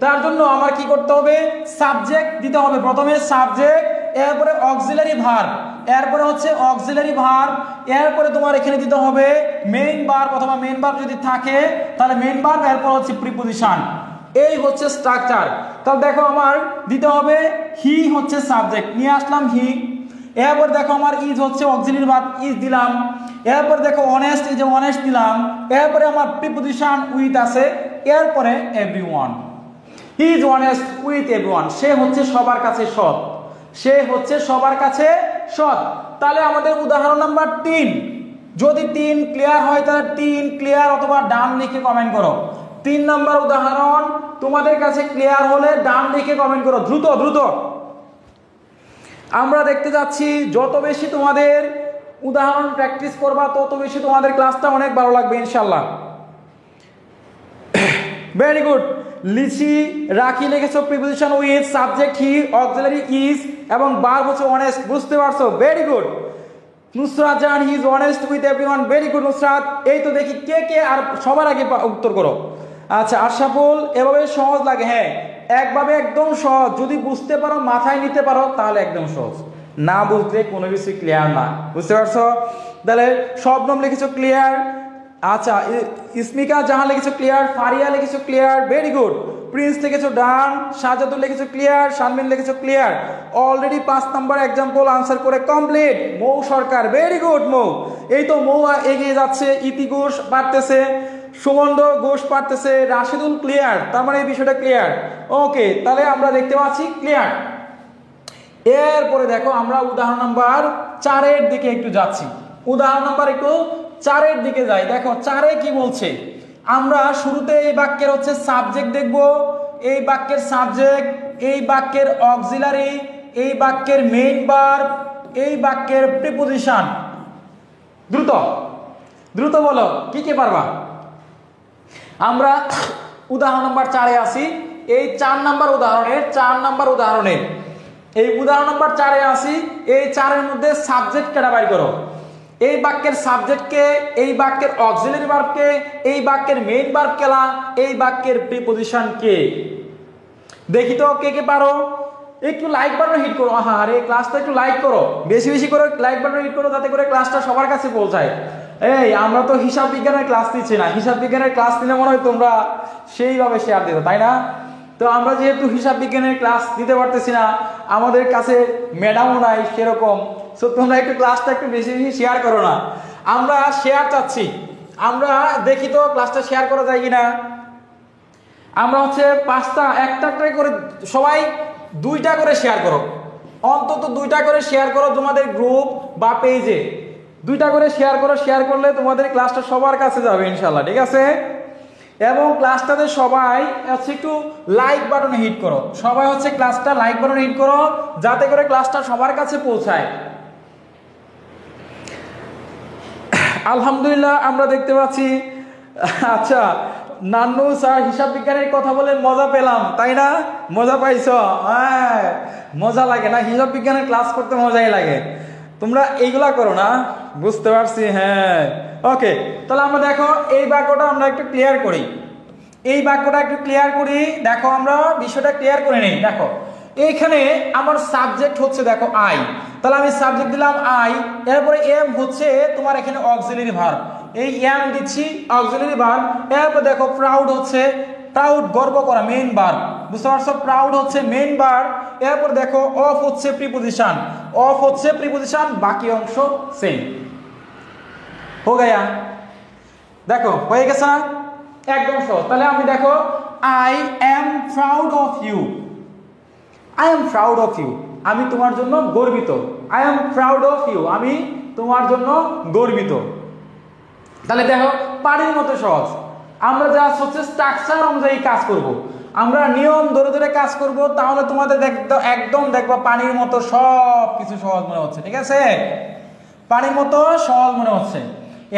তার জন্য আমার কি করতে হবে, সাবজেক্ট দিতে হবে। প্রথমে সাবজেক্ট, এরপরে অক্সিলারি ভার্ব, এরপরে হচ্ছে অক্সিলারি ভার্ব, এরপরে তোমার এখানে দিতে হবে মেইন ভার্ব অথবা মেইন ভার্ব যদি থাকে তাহলে মেইন ভার্ব, এরপর হচ্ছে প্রিপজিশন। এই হচ্ছে স্ট্রাকচার। তাহলে দেখো আমার দিতে হবে হি হচ্ছে সাবজেক্ট, নিয়ে আসলাম হি। এরপর দেখো আমার ইজ হচ্ছে অক্সিলারি ভার্ব, ইজ দিলাম। এরপর দেখো অনেস্ট, এই যে অনেস্ট দিলাম। এরপরে আমার প্রিপজিশন উইথ আছে, এরপরে everyone. He is honest with everyone, সে হচ্ছে সবার কাছে সৎ, সে হচ্ছে সবার কাছে সৎ। তাহলে আমাদের উদাহরণ নাম্বার 3, যদি 3 ক্লিয়ার হয় তাহলে 3 ক্লিয়ার অথবা ডান লিখে কমেন্ট করো। 3 নম্বর উদাহরণ তোমাদের কাছে ক্লিয়ার হলে ডান লিখে কমেন্ট করো, দ্রুত দ্রুত। আমরা দেখতে যাচ্ছি যত বেশি তোমাদের উদাহরণ প্র্যাকটিস করবা তত বেশি তোমাদের ক্লাসটা অনেক ভালো লাগবে ইনশাল্লাহ। Very good. লিচি রাখি লিখেছো preposition with, subject he, auxiliary is এবং ভার্ব হচ্ছে অনেস্ট, বুঝতে পারছো? Very good. Nusrat Jahan he is honest with everyone, very good Nusrat. এই তো দেখি কে কে আর সবার আগে উত্তর করো। আচ্ছা আশরাফুল, এভাবে সহজ লাগে, হ্যাঁ একভাবে একদম সহজ, যদি বুঝতে পারো মাথায় নিতে পারো তাহলে একদম সহজ, না বুঝলে কোনো কিছু ক্লিয়ার না, বুঝতে পারছো? তাহলে শবনম লিখেছো ক্লিয়ার, আচ্ছা ইসমিকা জাহান লিখেছো ক্লিয়ার, ফারিয়া লিখেছো ক্লিয়ার, ভেরি গুড। প্রিন্স লিখেছো ডান, সাজাদুল লিখেছো ক্লিয়ার, শারমিন লিখেছো ক্লিয়ার। অলরেডি 5 নম্বর एग्जांपल आंसर করে কমপ্লিট। মৌ সরকার, ভেরি গুড মৌ। এই তো মৌ এগিয়ে যাচ্ছে, ইতি ঘোষ পারতেছে, সুমন্দ ঘোষ পারতেছে, রাশিদুল ক্লিয়ার, তার মানে এই বিষয়টা ক্লিয়ার। ওকে, তাহলে আমরা দেখতে পাচ্ছি ক্লিয়ার। এরপরে দেখো আমরা উদাহরণ নাম্বার 4 এর দিকে একটু যাচ্ছি। উদাহরণ নাম্বার একটু 4 এর দিকে যাই। দেখো 4 এ কি বলছে, আমরা শুরুতে এই বাক্যের হচ্ছে সাবজেক্ট দেখব, এই বাক্যের সাবজেক্ট, এই বাক্যের অক্সিলারি, এই বাক্যের মেইন ভার্ব, এই বাক্যের প্রিপজিশন। দ্রুত দ্রুত বলো কি কি পারবা। আমরা উদাহরণ নাম্বার 4 এ আসি। এই 4 নাম্বার উদাহরণে এই উদাহরণ নাম্বার 4 এ আসি। এই 4 এর মধ্যে সাবজেক্ট কেটা বাই করো। এই বাক্যের সাবজেক্টকে, এই বাক্যের অক্সিলারি ভার্বকে, এই বাক্যের মেইন ভার্ব কেলা, এই বাক্যের প্রিপজিশন কে। দেখি তো কে কে পারো, একটু লাইক বাটন হিট করো। আরে ক্লাসটা একটু লাইক করো, বেশি বেশি করে লাইক বাটন হিট করো, যাতে করে ক্লাসটা সবার কাছে পৌঁছায়। এই আমরা তো হিসাব বিজ্ঞানের ক্লাস দিচ্ছি না, হিসাব বিজ্ঞানের ক্লাস দিলে মনে হয় তোমরা সেইভাবে শেয়ার দিতে, তাই না? তো আমরা যেহেতু হিসাব বিজ্ঞানের ক্লাস দিতে পারতেছি না, আমাদের কাছে ম্যাডামও নাই সেরকম, সো তোমরা একটু ক্লাসটা একটু বেশি বেশি শেয়ার করো না। আমরা শেয়ার চাচ্ছি, আমরা দেখি তো ক্লাসটা শেয়ার করা যায় কিনা। আমরা হচ্ছে একটা করে সবাই 2টা করে শেয়ার করো, অন্তত 2টা করে শেয়ার করো তোমাদের গ্রুপ বা পেজে, 2টা করে শেয়ার করো। শেয়ার করলে তোমাদের ক্লাসটা সবার কাছে যাবে ইনশাল্লাহ, ঠিক আছে? এবং ক্লাসটাতে সবাই হচ্ছে একটু লাইক বাটনে হিট করো, সবাই হচ্ছে ক্লাসটা লাইক বাটনে হিট করো, যাতে করে ক্লাসটা সবার কাছে পৌঁছায়। আলহামদুলিল্লাহ আমরা দেখতে পাচ্ছি। আচ্ছা, নান্নু স্যার হিসাব বিজ্ঞানের কথা বলে মজা পেলাম, তাই না? মজা পাইছ? হ্যাঁ, মজা লাগে না? হিসাব বিজ্ঞানের ক্লাস করতে মজাই লাগে। তোমরা এইগুলা করো না, বুঝতে পারছি। হ্যাঁ, ওকে, তাহলে আমরা দেখো এই বাক্যটা আমরা একটু ক্লিয়ার করি, এই বাক্যটা একটু ক্লিয়ার করি। দেখো আমরা বিষয়টা ক্লিয়ার করে নিই। দেখো এইখানে আমার সাবজেক্ট হচ্ছে দেখো আই, তাহলে আমি সাবজেক্ট দিলাম আই, এরপরে এম হচ্ছে তোমার এখানে অক্সিলারি ভার্ব, এই এম দিচ্ছি অক্সিলারি ভার্ব। এরপর দেখো প্রাউড হচ্ছে, প্রাউড গর্ব করা, মেইন ভার্ব, বুঝতে পারছো? প্রাউড হচ্ছে মেইন ভার্ব। এরপর দেখো অফ হচ্ছে প্রিপোজিশন, অফ হচ্ছে প্রিপোজিশন, বাকি অংশ সেম। হো গয়া? দেখো হয়ে গেছে না? একদম সহজ। তাহলে আমি দেখো I am proud of you, I am proud of you, আমি তোমার জন্য গর্বিত। I am proud of you, আমি তোমার জন্য গর্বিত। তাহলে দেখো পানির মতো সহজ। আমরা যা হচ্ছে স্ট্রাকচার অনুযায়ী কাজ করব, আমরা নিয়ম ধরে ধরে কাজ করব, তাহলে তোমাদের একদম দেখবা পানির মতো সব কিছু সহজ মনে হচ্ছে, ঠিক আছে? পানির মতো সহজ মনে হচ্ছে।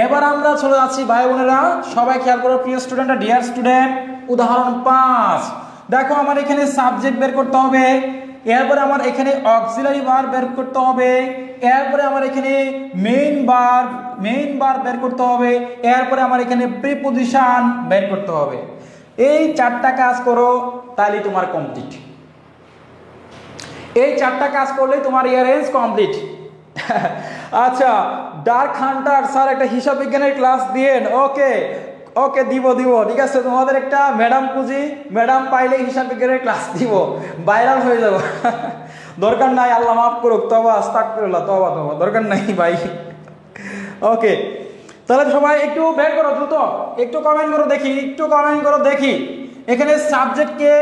এবার আমরা চলে যাচ্ছি ভাই বোনেরা, সবাই খেয়াল করো প্রিয় স্টুডেন্টরা, ডিয়ার স্টুডেন্ট। উদাহরণ 5 দেখো, আমার এখানে সাবজেক্ট বের করতে হবে, এরপরে আমার এখানে অক্সিলারি ভার্ব বের করতে হবে, এরপরে আমার এখানে মেইন ভার্ব বের করতে হবে, এরপরে আমার এখানে প্রিপোজিশন বের করতে হবে। এই 4টা কাজ করো, তাহলে তোমার কমপ্লিট। এই 4টা কাজ করলে তোমার ইয়ারেন্স কমপ্লিট। আচ্ছা, ডার্ক হান্টার স্যার একটা হিসাব বিজ্ঞানের ক্লাস দিয়েন। ওকে ওকে, দিব, ঠিক আছে। তোমাদের একটা ম্যাডাম খুঁজি, ম্যাডাম পাইলে হিসাব বিজ্ঞানের ক্লাস দিব, ভাইরাল হয়ে যাব। দরকার নাই, আল্লাহ মাফ করুক, তবা আস্তাগফিরুল্লাহ, তবা দরকার নাই ভাই। ওকে, তাহলে সবাই একটু বের করো দ্রুত, একটু কমেন্ট করো দেখি, একটু কমেন্ট করো দেখি। এখানে সাবজেক্ট কে,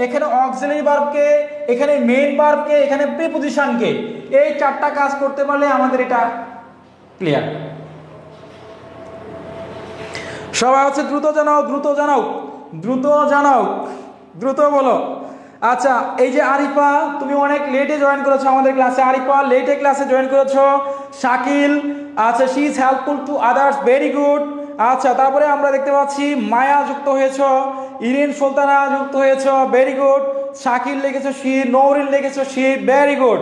এখানে অক্সিলারি ভার্ব কে, এখানে মেইন ভার্ব কে, এখানে প্রিপোজিশন কে। এই 4টা কাজ করতে পারলে আমাদের এটা ক্লিয়ার। সবাই হচ্ছে দ্রুত জানাও, দ্রুত বলো। আচ্ছা, এই যে আরিফা, তুমি অনেক লেটে জয়েন করেছো আমাদের ক্লাসে। আরিফা লেটে ক্লাসে জয়েন করেছো। শাকিল, আচ্ছা, she is helpful to others, very good. আচ্ছা, তারপরে আমরা দেখতে পাচ্ছি মায়া যুক্ত হয়েছ, ইরিন সুলতানা যুক্ত হয়েছ, ভেরি গুড। শাকিল লিখেছো শি, নৌরিন লিখেছো শি, ভেরি গুড।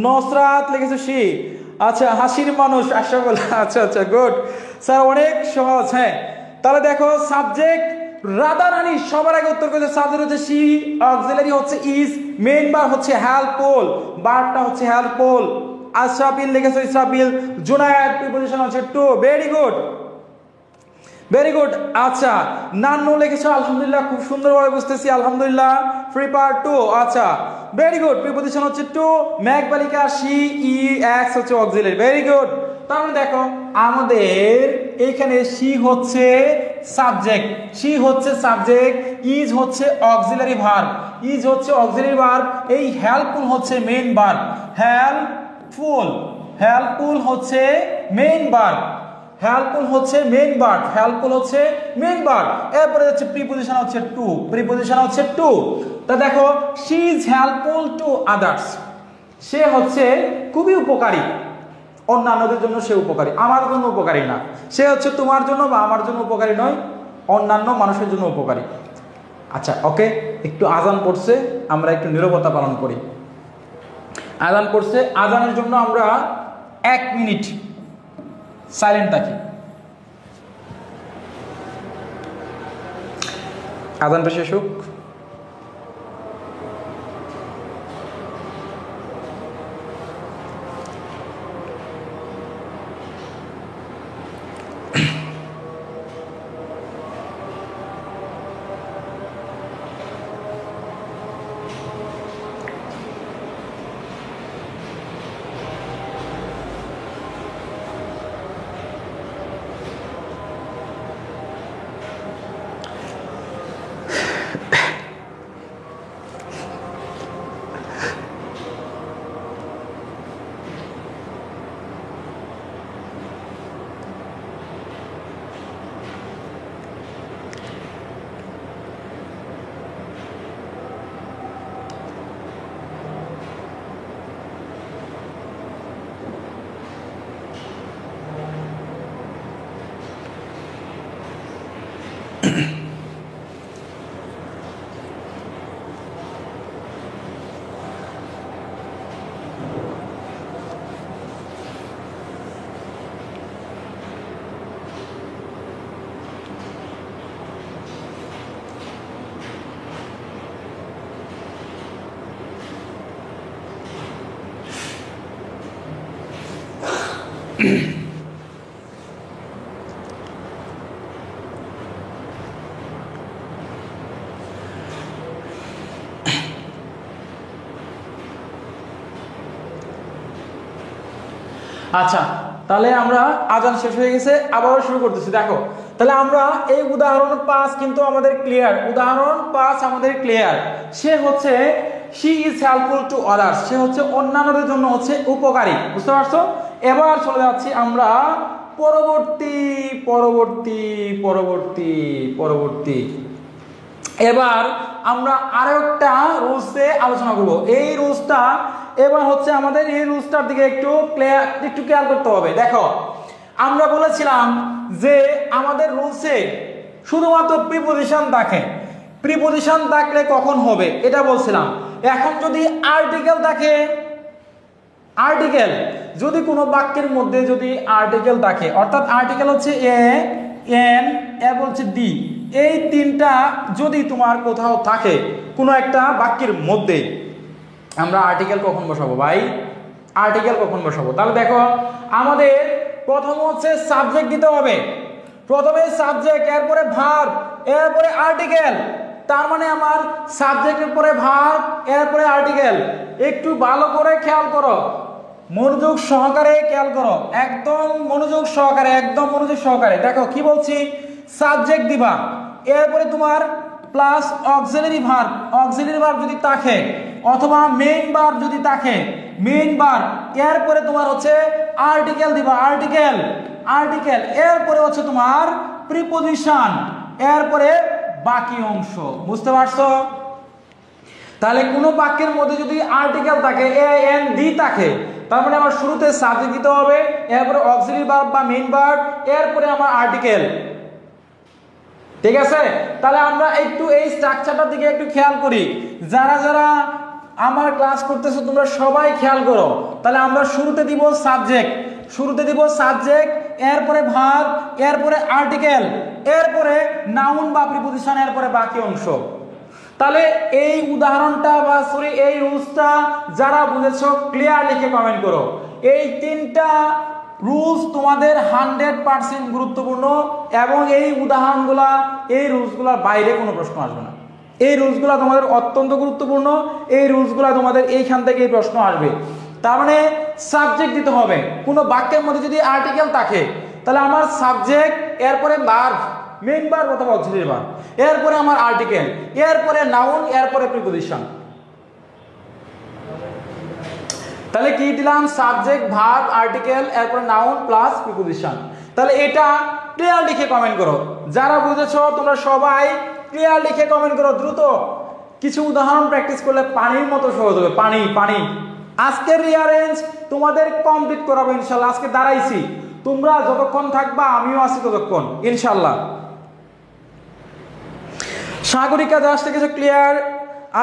নসরাত লিখেছো শি। আচ্ছা, হাসির মানুষ আশরাফুল, আচ্ছা গুড স্যার, অনেক সহজ। হ্যাঁ, তাহলে দেখো সাবজেক্ট রাধারানী সবার আগে উত্তর করেছে, সাবজেক্ট হচ্ছে শি, অক্সিলারি হচ্ছে ইজ, মেইন ভার্ব হচ্ছে হেল্পফুল, ভার্বটা হচ্ছে হেল্পফুল। আশরাফিল লিখেছে ইসরাফিল, জুনায়েদ প্রিপোজিশন হচ্ছে টু, ভেরি গুড। আচ্ছা, নান্নু লিখেছো আলহামদুলিল্লাহ, খুব সুন্দরভাবে বুঝতেছি, আলহামদুলিল্লাহ। প্রিপার টু, আচ্ছা ভেরি গুড, প্রিপোজিশন হচ্ছে to. Meghbalika she, E X হচ্ছে অক্সিলারি, ভেরি গুড। তাহলে দেখো আমাদের এখানে শি হচ্ছে সাবজেক্ট, ইজ হচ্ছে অক্সিলারি ভার্ব, এই হেল্পফুল হচ্ছে মেইন ভার্ব, হেল্পফুল হচ্ছে মেইন ভার্ব, এরপরে হচ্ছে প্রিপোজিশন হচ্ছে টু, তা দেখো she is helpful to others, সে হচ্ছে খুবই উপকারী, অন্যান্যদের জন্য সে উপকারী, আমার জন্য উপকারী না। সে হচ্ছে তোমার জন্য বা আমার জন্য উপকারী নয়, অন্যান্য মানুষের জন্য উপকারী। আচ্ছা, ওকে, একটু আজান পড়ছে, আমরা একটু নীরবতা পালন করি। আজান পড়ছে, আজানের জন্য আমরা 1 মিনিট সাইলেন্ট থাকি। আজানটা শেষ হোক। আচ্ছা, তাহলে আমরা আজান শেষ হয়ে গেছে, আবারও শুরু করতেছি। দেখো, তাহলে আমরা এই উদাহরণ 5 কিন্তু আমাদের ক্লিয়ার, উদাহরণ 5 আমাদের ক্লিয়ার। সে হচ্ছে she is helpful to others, সে হচ্ছে অন্যান্যদের জন্য হচ্ছে উপকারী, বুঝতে পারছো? এবার চলে যাচ্ছি আমরা পরবর্তী পরবর্তী পরবর্তী পরবর্তী এবার আমরা আরো একটা রুলসে আলোচনা করব। এই রুলসটা এবার হচ্ছে আমাদের এই রুলসটার দিকে একটু খেয়াল করতে হবে। দেখো, আমরা বলেছিলাম যে আমাদের রুলসে শুধুমাত্র প্রিপজিশন থাকে, প্রিপজিশন থাকলে কখন হবে এটা বলছিলাম। এখন যদি আর্টিকেল থাকে, আর্টিকেল যদি কোনো বাক্যের মধ্যে যদি আর্টিকেল থাকে, অর্থাৎ আর্টিকেল হচ্ছে এ, এন, এ বলছে ডি, এই তিনটা যদি তোমার কোথাও থাকে কোনো একটা বাক্যের মধ্যে, আমরা আর্টিকেল কখন বসাবো ভাই? আর্টিকেল কখন বসাবো? তাহলে দেখো, আমাদের প্রথম হচ্ছে সাবজেক্ট দিতে হবে, প্রথমে সাবজেক্ট, এরপরে ভার্ব, এরপরে আর্টিকেল। তার মানে আমার সাবজেক্টের পরে ভার্ব, এরপরে আর্টিকেল। একটু ভালো করে খেয়াল করো, মনোযোগ সহকারে খেয়াল করো, একদম মনোযোগ সহকারে, একদম মনোযোগ সহকারে। দেখো কি বলছি, সাবজেক্ট দিবা, এরপরে তোমার plus auxiliary verb, auxiliary verb যদি থাকে, অথবা মেইন ভার্ব যদি থাকে, মেইন ভার্ব, এরপরে তোমার হচ্ছে আর্টিকেল দিবা, আর্টিকেল, আর্টিকেল, এরপরে হচ্ছে তোমার প্রিপজিশন, এরপরে বাকি অংশ, বুঝতে পারছো? তাহলে কোনো বাক্যের মধ্যে যদি আর্টিকেল থাকে, এ এন ডি থাকে, তার মানে আমার শুরুতে সাবজেক্ট দিতে হবে, এরপরে অক্সিলারি ভার্ব বা মেইন ভার্ব, এরপরে আমার আর্টিকেল। ঠিক আছে? তাহলে আমরা একটু এই স্ট্রাকচারটার দিকে একটু খেয়াল করি। যারা যারা আমার ক্লাস করতেছো তোমরা সবাই খেয়াল করো। তাহলে আমরা শুরুতে দিব সাবজেক্ট, শুরুতে দিব সাবজেক্ট, এরপরে ভার্ব, এরপরে আর্টিকেল, এরপরে নাউন বা প্রিপজিশন, এরপরে বাকি অংশ। তাহলে এই উদাহরণটা বা সরি এই রুলসটা যারা বুঝেছো ক্লিয়ার লিখে কমেন্ট করো। এই তিনটা রুলস তোমাদের 100% গুরুত্বপূর্ণ, এবং এই উদাহরণগুলা, এই রুলসগুলোর বাইরে কোনো প্রশ্ন আসবে না। এই রুলসগুলো তোমাদের অত্যন্ত গুরুত্বপূর্ণ, এই রুলসগুলো তোমাদের এইখান থেকে এই প্রশ্ন আসবে। তার মানে সাবজেক্ট দিতে হবে। কোনো বাক্যের মধ্যে যদি আর্টিকেল থাকে, তাহলে আমার সাবজেক্ট, এরপরে ভার্ব, মেইন ভার্ব অথবা অক্সিলারি ভার্ব, এরপরে আমার আর্টিকেল, এরপরে নাউন, এরপরে প্রিপজিশন। তাহলে কি দিলাম? সাবজেক্ট, ভার্ব, আর্টিকেল, এরপরে নাউন প্লাস প্রিপজিশন। তাহলে এটা ক্লিয়ার লিখে কমেন্ট করো। যারা বুঝেছো তোমরা সবাই ক্লিয়ার লিখে কমেন্ট করো দ্রুত। কিছু উদাহরণ প্র্যাকটিস করলে পানির মতো সহজ হবে, পানি পানি। আজকের রিয়ারেঞ্জ তোমাদের কমপ্লিট করাবো ইনশাল্লাহ। আজকে দাঁড়াইছি, তোমরা যতক্ষণ থাকবা আমিও আছি ততক্ষণ ইনশাল্লাহ। সাগরিকা দাস থেকে ক্লিয়ার।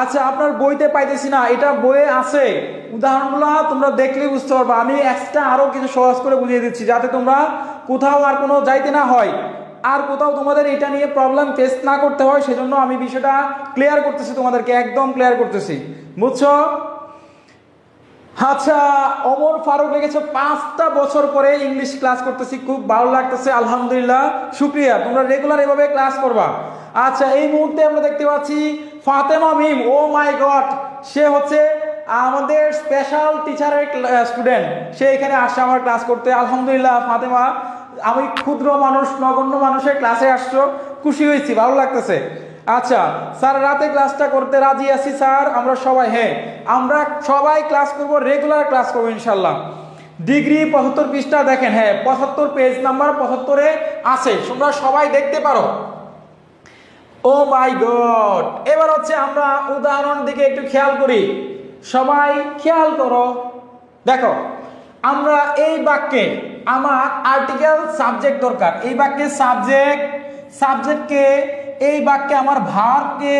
আচ্ছা, আপনার বইতে পাইতেছি না, এটা বইয়ে আছে, উদাহরণগুলো তোমরা দেখলে বুঝতে পারবা। আমি এক্সট্রা আরো কিছু সহজ করে বুঝিয়ে দিচ্ছি, যাতে তোমরা কোথাও আর কোনো যাইতে না হয়, আর কোথাও তোমাদের এটা নিয়ে প্রবলেম ফেস না করতে হয়। সেজন্য আমি বিষয়টা ক্লিয়ার করতেছি, তোমাদেরকে একদম ক্লিয়ার করতেছি, বুঝছো? আচ্ছা, ওমর ফারুক লিখেছে 5টা বছর পরে ইংলিশ ক্লাস করতেছি, খুব ভালো লাগতেছে, আলহামদুলিল্লাহ, শুক্রিয়া। তোমরা রেগুলার এভাবে ক্লাস করবা। আচ্ছা, এই মুহূর্তে আমরা দেখতে পাচ্ছি ফাতেমা মিম, ও মাই গড, সে হচ্ছে আমাদের স্পেশাল টিচারের স্টুডেন্ট, সে এখানে আসছে আমার ক্লাস করতে। আলহামদুলিল্লাহ ফাতেমা, আমি ক্ষুদ্র মানুষ, নগণ্য মানুষের ক্লাসে আসছো, খুশি হয়েছি, ভালো লাগতেছে। আচ্ছা স্যার, রাতে ক্লাসটা করতে রাজি আছি স্যার, আমরা সবাই, হ্যাঁ আমরা সবাই ক্লাস করব, রেগুলার ক্লাস করবো ইনশাল্লাহ। ডিগ্রি 75 পৃষ্ঠা দেখেন, হ্যাঁ 75 পেজ নাম্বার 75-এ আছে, তোমরা সবাই দেখতে পারো। ও মাই গড, এবার হচ্ছে আমরা উদাহরণ দিকে একটু খেয়াল করি, সবাই খেয়াল করো। দেখো, আমরা এই বাক্যে আমার আর্টিকেল সাবজেক্ট দরকার, এই বাক্যে সাবজেক্ট, সাবজেক্টকে, এই বাক্যে আমার ভার্বকে,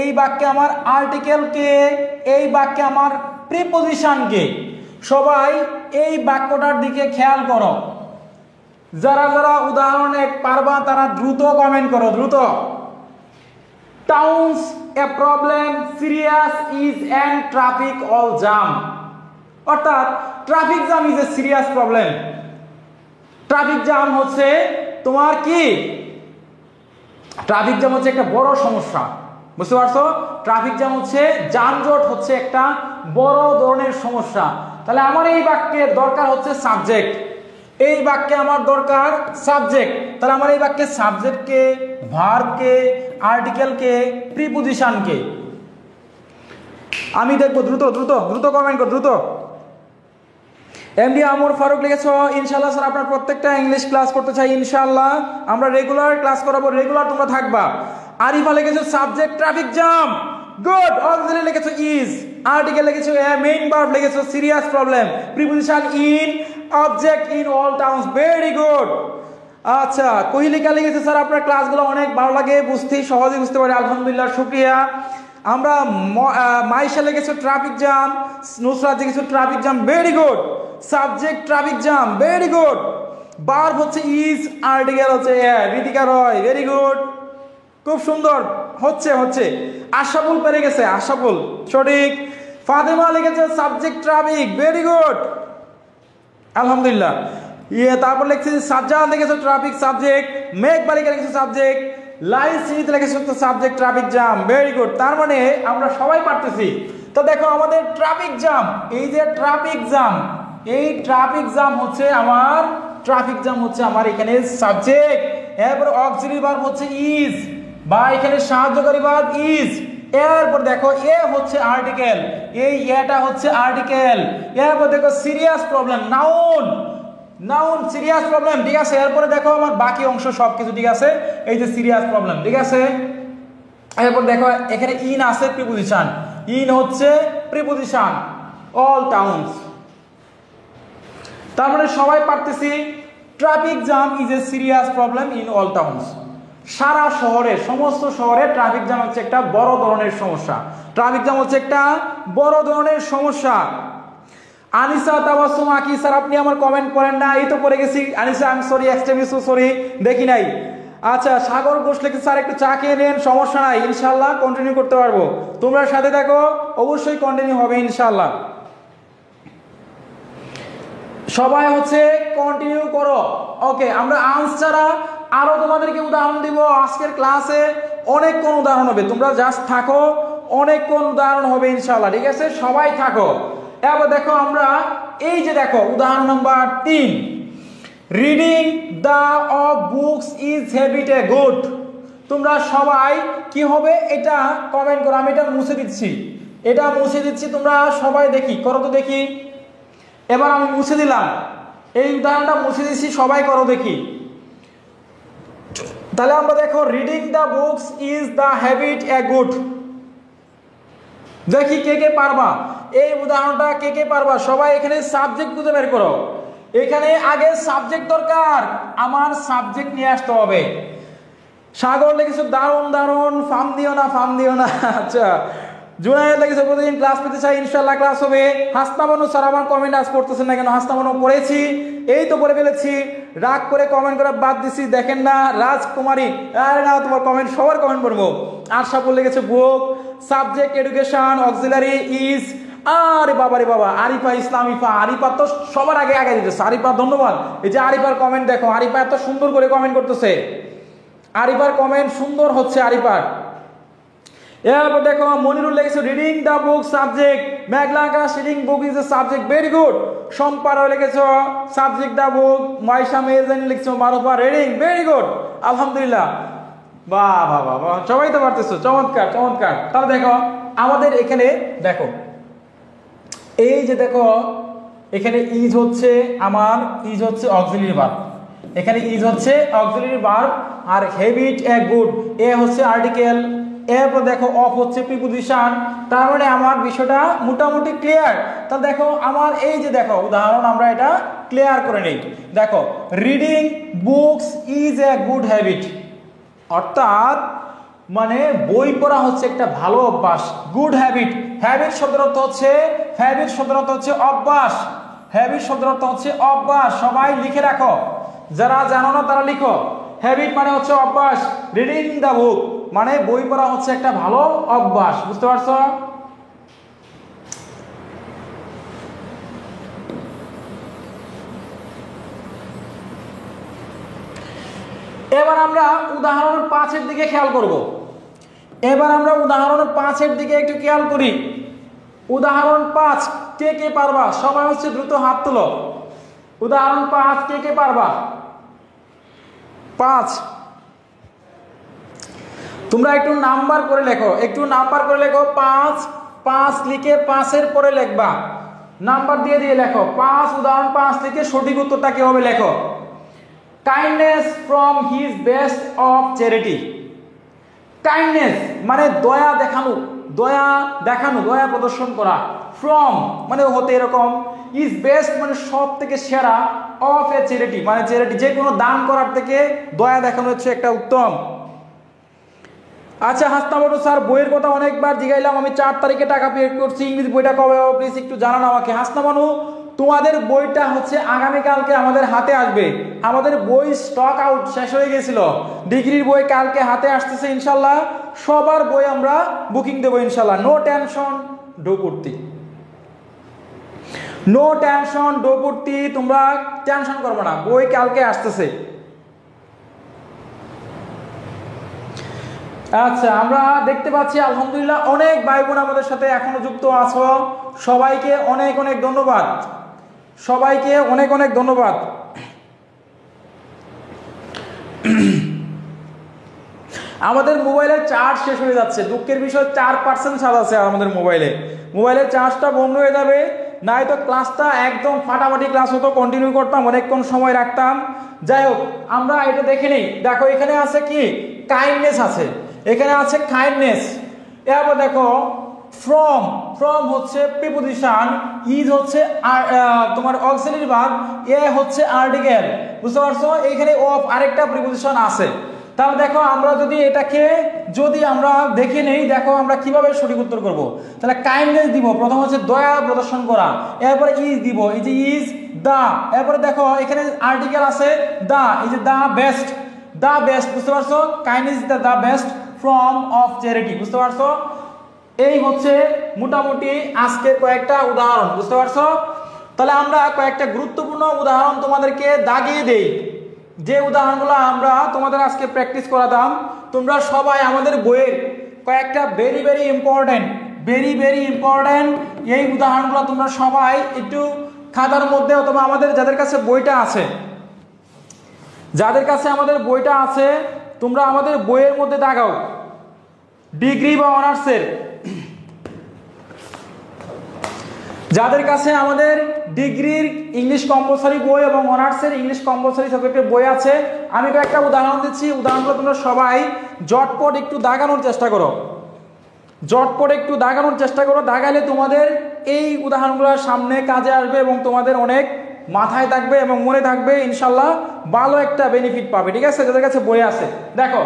এই বাক্যে আমার আর্টিকেলকে, এই বাক্যে আমার প্রিপজিশনকে। সবাই এই বাক্যটার দিকে খেয়াল করো। যারা যারা উদাহরণে পারবা তারা দ্রুত কমেন্ট করো, দ্রুত। Towns a problem serious is and traffic all jam, অর্থাৎ traffic jam is a serious problem. Traffic jam হচ্ছে তোমার কি, ট্রাফিক জ্যাম হচ্ছে একটা বড় সমস্যা, বুঝতে পারছো? ট্রাফিক জ্যাম হচ্ছে, যানজট হচ্ছে একটা বড় ধরনের সমস্যা। তাহলে আমার এই বাক্যের দরকার হচ্ছে সাবজেক্ট, এই বাক্যে আমার দরকার সাবজেক্ট। তাহলে আমার এই বাক্যে সাবজেক্টকে, ভার্বকে, আর্টিকেলকে, প্রিপোজিশনকে আমি দেখবো। দ্রুত দ্রুত দ্রুত কমেন্ট কর, দ্রুত। এমডি আমর ফারুক লিখেছো ইনশাআল্লাহ স্যার আপনার প্রত্যেকটা ইংলিশ ক্লাস করতে চাই, ইনশাআল্লাহ আমরা রেগুলার ক্লাস করাবো, রেগুলার তোমরা থাকবা। আরিফা লিখেছো subject traffic jam, good. Auxiliary লিখেছো ইজ, আর্টিকেল লিখেছো মেইন ভার্ব লিখেছো serious problem, preposition in, object in all towns, very good. আচ্ছা, কোহিলিকা লিখেছে স্যার আপনার ক্লাসগুলো অনেক ভালো লাগে, বুঝতে সহজে বুঝতে পারি, আলহামদুলিল্লাহ, শুকরিয়া। আমরা মাইশা লিখেছো ট্রাফিক জ্যাম, নুসরাত লিখেছো traffic jam, very good. Subject traffic jam, very good. Verb হচ্ছে ইজ, আর্টিকেল হচ্ছে ঋতিকা রয়, ভেরি গুড, খুব সুন্দর হচ্ছে হচ্ছে। আশাফুল পেরে গেছে, আশাফুল সঠিক। ফাতেমা লিখেছে সাবজেক্ট ট্রাফিক, ভেরি গুড, আলহামদুলিল্লাহ। তারপর লিখছে সাজ্জাদ লিখেছে ট্রাফিক সাবজেক্ট, মেঘ বালিকা লিখেছে সাবজেক্ট, লাইসিত লিখেছে subject traffic jam, very good. তার মানে আমরা সবাই পারতেছি। তো দেখো আমাদের ট্রাফিক জ্যাম, এই যে ট্রাফিক জ্যাম, এই ট্রাফিক জ্যাম হচ্ছে আমার, ট্রাফিক জ্যাম হচ্ছে আমার এখানে সাবজেক্ট, এরপর অক্সিলারি ভার্ব হচ্ছে ইজ, বা এখানে সাহায্যকারী ভার্ব ইজ, এরপর দেখো এ হচ্ছে আর্টিকেল, এই এটা হচ্ছে আর্টিকেল, এরপর দেখো serious problem, noun, noun serious problem, ঠিক আছে। এরপরে দেখো আমার বাকি অংশ সবকিছু ঠিক আছে, এই যে সিরিয়াস প্রবলেম, ঠিক আছে। এরপর দেখো এখানে ইন আছে, প্রিপোজিশন, ইন হচ্ছে প্রিপোজিশন, অল টাউনস। তার মানে সবাই পারতেছি traffic jam is a serious problem in all towns. সারা শহরে, সমস্ত শহরে ট্রাফিক জ্যাম হচ্ছে একটা বড় ধরনের সমস্যা, ট্রাফিক জ্যাম হচ্ছে একটা বড় ধরনের সমস্যা। আনিসা তাবাসসুম আকি স্যার আপনি আমার কমেন্ট করেন না, এই তো পড়ে গেছি। Anisa I am sorry, extremely so sorry, দেখি নাই। আচ্ছা, সাগর ঘোষ লিখে স্যার একটু চা খেয়ে নেন, সমস্যা নাই, ইনশাআল্লাহ কন্টিনিউ করতে পারবো। তোমরা সাথে দেখো, অবশ্যই কন্টিনিউ হবে ইনশাআল্লাহ। সবাই হচ্ছে কন্টিনিউ করো। ওকে, আমরা আনস ছাড়া আরো তোমাদেরকে উদাহরণ দিব আজকের ক্লাসে, অনেকক্ষণ উদাহরণ হবে, তোমরা জাস্ট থাকো, অনেকক্ষণ উদাহরণ হবে ইনশাআল্লাহ, ঠিক আছে, সবাই থাকো। এবার দেখো আমরা এই যে দেখো উদাহরণ number 3, reading the of books is habit a good. তোমরা সবাই কি হবে এটা কমেন্ট করো, আমি এটা মুছে দিচ্ছি, এটা মুছে দিচ্ছি, তোমরা সবাই দেখি করো তো দেখি। এবার আমি মুছে দিলাম, এই উদাহরণটা মুছে দিচ্ছি, সবাই করো দেখি। তাহলে আমরা দেখো reading the books is the habit a good, দেখি কে কে পারবা এই উদাহরণটা, কে কে পারবা সবাই এখানে সাবজেক্ট খুঁজে বের করো। এখানে আগে সাবজেক্ট দরকার, আমার সাবজেক্ট নিয়ে আসতে হবে। সাগর লিখেছো দারুণ দারুণ, ফার্ম দিও না, ফার্ম দিও না। আচ্ছা, জুনায়েদ লিখেছো প্রতিদিন ক্লাস পেতে চাই, ইনশাআল্লাহ ক্লাস হবে। হাসনাবানু স্যার আমার কমেন্ট আজ পড়তেছেন না কেন? হাসনাবানু পড়েছি, এই তো পড়ে ফেলেছি, রাগ করে কমেন্ট করে বাদ দিছি, দেখেন না। রাজকুমারী, আরে না, তোমার কমেন্ট সবার কমেন্ট পড়বো। আশরাফুল লিখেছে বুক, সাবজেক্ট এডুকেশন, অক্সিলারি ইজ, আরে বাবা রে বাবা, আরিফা ইসলামিফা, আরিফা তো সবার আগে আগে দিতেছে, আরিফা ধন্যবাদ। এই যে আরিফার কমেন্ট দেখো, আরিফা এত সুন্দর করে কমেন্ট করতেছে, আরিফার কমেন্ট সুন্দর হচ্ছে আরিফার। এরপর দেখো মনিরুল লিখেছে reading the book subject, Meghla Akash reading book is a subject, very good. সম্পারও লিখেছো subject the book, Maisha Mejani লিখছো মারুফা রিডিং, ভেরি গুড, আলহামদুলিল্লাহ, বাহ বাহ বাহ বাহ, সবাই তো পারতেছো, চমৎকার চমৎকার। তাহলে দেখো আমাদের এখানে দেখো, এই যে দেখো এখানে ইজ হচ্ছে আমার, ইজ হচ্ছে অক্সিলারি ভার্ব, এখানে ইজ হচ্ছে অক্সিলারি ভার্ব, আর হ্যাবিট এ গুড, এ হচ্ছে আর্টিকেল, এরপর দেখো অফ হচ্ছে প্রিপোজিশন। তার মানে আমার বিষয়টা মোটামুটি ক্লিয়ার। তাহলে দেখো আমার এই যে দেখো উদাহরণ, আমরা এটা ক্লিয়ার করে নেই। দেখো reading books is a good habit, অর্থাৎ মানে বই পড়া হচ্ছে একটা ভালো অভ্যাস, গুড হ্যাবিট। হ্যাবিট শব্দের অর্থ হচ্ছে, হ্যাবিট শব্দের অর্থ হচ্ছে অভ্যাস, হ্যাবিট শব্দের অর্থ হচ্ছে অভ্যাস, সবাই লিখে রাখো, যারা জানো না তারা লিখো। হ্যাবিট মানে হচ্ছে অভ্যাস, রিডিং দ্য বুক মানে বই পড়া হচ্ছে একটা ভালো অভ্যাস, বুঝতে পারছো? এবার আমরা উদাহরণ 5 এর দিকে খেয়াল করব। এবার আমরা উদাহরণ 5 এর দিকে একটু খেয়াল করি। উদাহরণ 5 কে কে পারবা? সবাই হচ্ছে দ্রুত হাত তুলো। উদাহরণ 5 কে কে পারবা? 5 তোমরা একটু নাম্বার করে লেখো, একটু নাম্বার করে লেখো। 5 5 লিখে 5 এর পরে লিখবা, নাম্বার দিয়ে দিয়ে লেখো। 5 উদাহরণ 5 থেকে সঠিক উত্তরটা কি হবে লেখো। Kindness from his best of charity. Kindness মানে দয়া দেখানো, দয়া দেখানো, দয়া প্রদর্শন করা। ফ্রম মানে হতে এরকম, ইজ বেস্ট মানে সব থেকে সেরা, অফ এ চ্যারিটি মানে চ্যারিটি যে কোনো দান করার থেকে দয়া দেখানো হচ্ছে একটা উত্তম। আচ্ছা হাসনা বড় স্যার বইয়ের কথা অনেকবার জিগাইলাম, আমি 4 তারিখে টাকা পে করছি, ইংলিশ বইটা কবে হবে প্লিজ একটু জানান আমাকে। হাসনা মানু তোমাদের বইটা হচ্ছে আগামীকালকে আমাদের হাতে আসবে। আমাদের বই স্টক আউট শেষ হয়ে গেছিল, ডিগ্রির বই কালকে হাতে আসতেছে ইনশাল্লাহ। সবার বই আমরা বুকিং দেবো ইনশাল্লাহ। নো টেনশন ডো পড়তি, নো টেনশন ডো পড়তি, তোমরা টেনশন করবে না, বই কালকে আসতেছে। আচ্ছা আমরা দেখতে পাচ্ছি আলহামদুলিল্লাহ অনেক ভাই বোন আমাদের সাথে এখনো যুক্ত আছো, সবাইকে অনেক অনেক ধন্যবাদ, সবাইকে অনেক অনেক ধন্যবাদ। আমাদের মোবাইলের চার্জ শেষ হয়ে যাচ্ছে, দুঃখের বিষয় 4% চার্জ আছে আমাদের মোবাইলে। মোবাইলের চার্জটা বন্ধ হয়ে যাবে, নাই তো ক্লাসটা একদম ফাটাফাটি ক্লাস হতো, কন্টিনিউ করতাম, অনেকক্ষণ সময় রাখতাম। যাই হোক আমরা এটা দেখে নিই। দেখো এখানে আছে কি কাইন্ডনেস আছে, এখানে আছে কাইন্ডনেস। এরপর দেখো ফ্রম, ফ্রম হচ্ছে প্রিপোজিশন, ইজ হচ্ছে তোমার অক্সিলারি ভার্ব, এ হচ্ছে আর্টিকেল, বুঝতে পারছো? এইখানে অফ আরেকটা প্রিপোজিশন আছে। তাহলে দেখো আমরা যদি এটাকে যদি আমরা দেখে নেই, দেখো আমরা কিভাবে সঠিক উত্তর করব। তাহলে কাইন্ডনেস দিব, প্রথম হচ্ছে দয়া প্রদর্শন করা, এরপরে ইজ দিব, এই যে ইজ দা, এরপরে দেখো এখানে আর্টিকেল আছে দা, এই যে দা বেস্ট, দা বেস্ট, বুঝতে পারছো? Kindness is the best form of charity, বুঝতে পারছো? এই হচ্ছে মোটামুটি আজকের কয়েকটা উদাহরণ, বুঝতে পারছো? তাহলে আমরা কয়েকটা গুরুত্বপূর্ণ উদাহরণ তোমাদেরকে দাগিয়ে দেই, যে উদাহরণগুলো আমরা তোমাদের আজকে প্র্যাকটিস করাতাম। তোমরা সবাই আমাদের বইয়ের কয়েকটা very very important, very very important এই উদাহরণগুলো তোমরা সবাই একটু খাতার মধ্যে অথবা আমাদের যাদের কাছে বইটা আছে, যাদের কাছে আমাদের বইটা আছে তোমরা আমাদের বইয়ের মধ্যে দাগাও। ডিগ্রি বা অনার্সের যাদের কাছে আমাদের ডিগ্রির ইংলিশ কম্পালসারি বই এবং অনার্সের ইংলিশ কম্পালসারি সাবজেক্টের বই আছে, আমি কয়েকটা উদাহরণ দিচ্ছি। উদাহরণগুলো তোমরা সবাই জটপট একটু দাগানোর চেষ্টা করো, জটপট একটু দাগানোর চেষ্টা করো। দাগাইলে তোমাদের এই উদাহরণগুলোর সামনে কাজে আসবে এবং তোমাদের অনেক মাথায় থাকবে এবং মনে থাকবে, ইনশাল্লাহ ভালো একটা বেনিফিট পাবে, ঠিক আছে? যাদের কাছে বই আছে দেখো,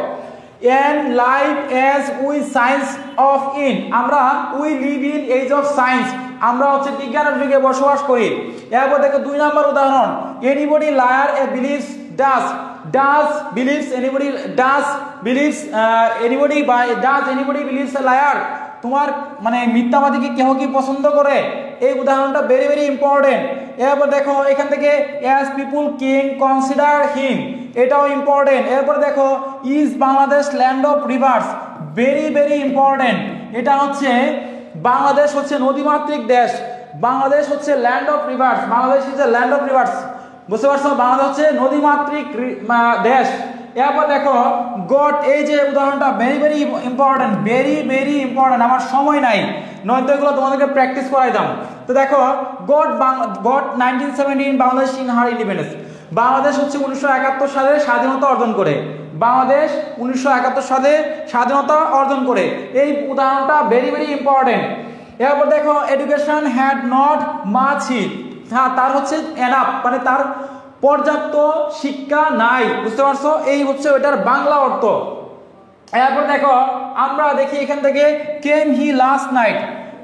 an life as we science of in, আমরা we live in age of science, আমরা হচ্ছে বিজ্ঞানের যুগে বসবাস করি। এরপর দেখো 2 নম্বর উদাহরণ, anybody liar a believes does, does believes anybody, does believes anybody, by does anybody believes a liar, তোমার মানে মিথ্যাবাদীকে কেহ কি পছন্দ করে? এই উদাহরণটা ভেরি ভেরি ইম্পর্টেন্ট। এরপর দেখো এখান থেকে as people king consider him, এটাও ইম্পর্টেন্ট। এরপর দেখো is Bangladesh land of rivers, very very important. এটা হচ্ছে বাংলাদেশ হচ্ছে নদীমাতৃক দেশ, বাংলাদেশ হচ্ছে land of rivers, Bangladesh is a land of rivers, বুঝতে পারছো? বাংলাদেশ হচ্ছে নদীমাতৃক দেশ। এরপর দেখো গড, এই যে উদাহরণটা very very important, very very important, আমার সময় নাই নয়তো এগুলো তোমাদেরকে প্র্যাকটিস করাই দাম। তো দেখো god, god 1917 Bangladesh in her independence, Bangladesh হচ্ছে 1971 সালে স্বাধীনতা অর্জন করে, বাংলাদেশ 1971 সালে স্বাধীনতা অর্জন করে। এই উদাহরণটা ভেরি ভেরি ইম্পর্টেন্ট। এরপর দেখো education had not much hit, হ্যাঁ তার হচ্ছে এনাফ মানে তার পর্যাপ্ত শিক্ষা নাই, বুঝতে পারছো? এই হচ্ছে ওইটার বাংলা অর্থ। এরপর দেখো আমরা দেখি এখান থেকে কেম হি লাস্ট নাইট,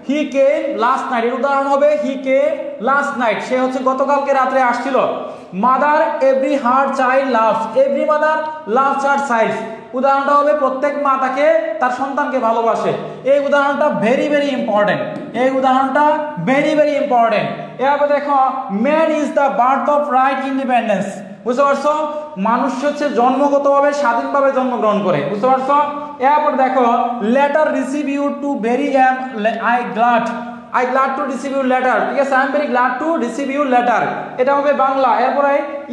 হি কেম লাস্ট নাইট, এর উদাহরণ হবে হি কেম লাস্ট নাইট, সে হচ্ছে গতকালকে রাত্রে আসছিল। Mother every her child loves, every mother loves her child, উদাহরণটা হবে প্রত্যেক মা তাকে তার সন্তানকে ভালোবাসে। এই উদাহরণটা ভেরি ভেরি ইম্পর্টেন্ট, এই উদাহরণটা ভেরি ভেরি ইম্পর্টেন্ট। এরপর দেখো man is the birth of right independence, বুঝতে পারছো? মানুষ হচ্ছে জন্মগতভাবে স্বাধীনভাবে জন্মগ্রহণ করে, বুঝতে পারছো? এরপর দেখো letter receive you to very I glad to receive your letter, ঠিক আছে, I am very glad to receive your letter, এটা হবে বাংলা। এরপরে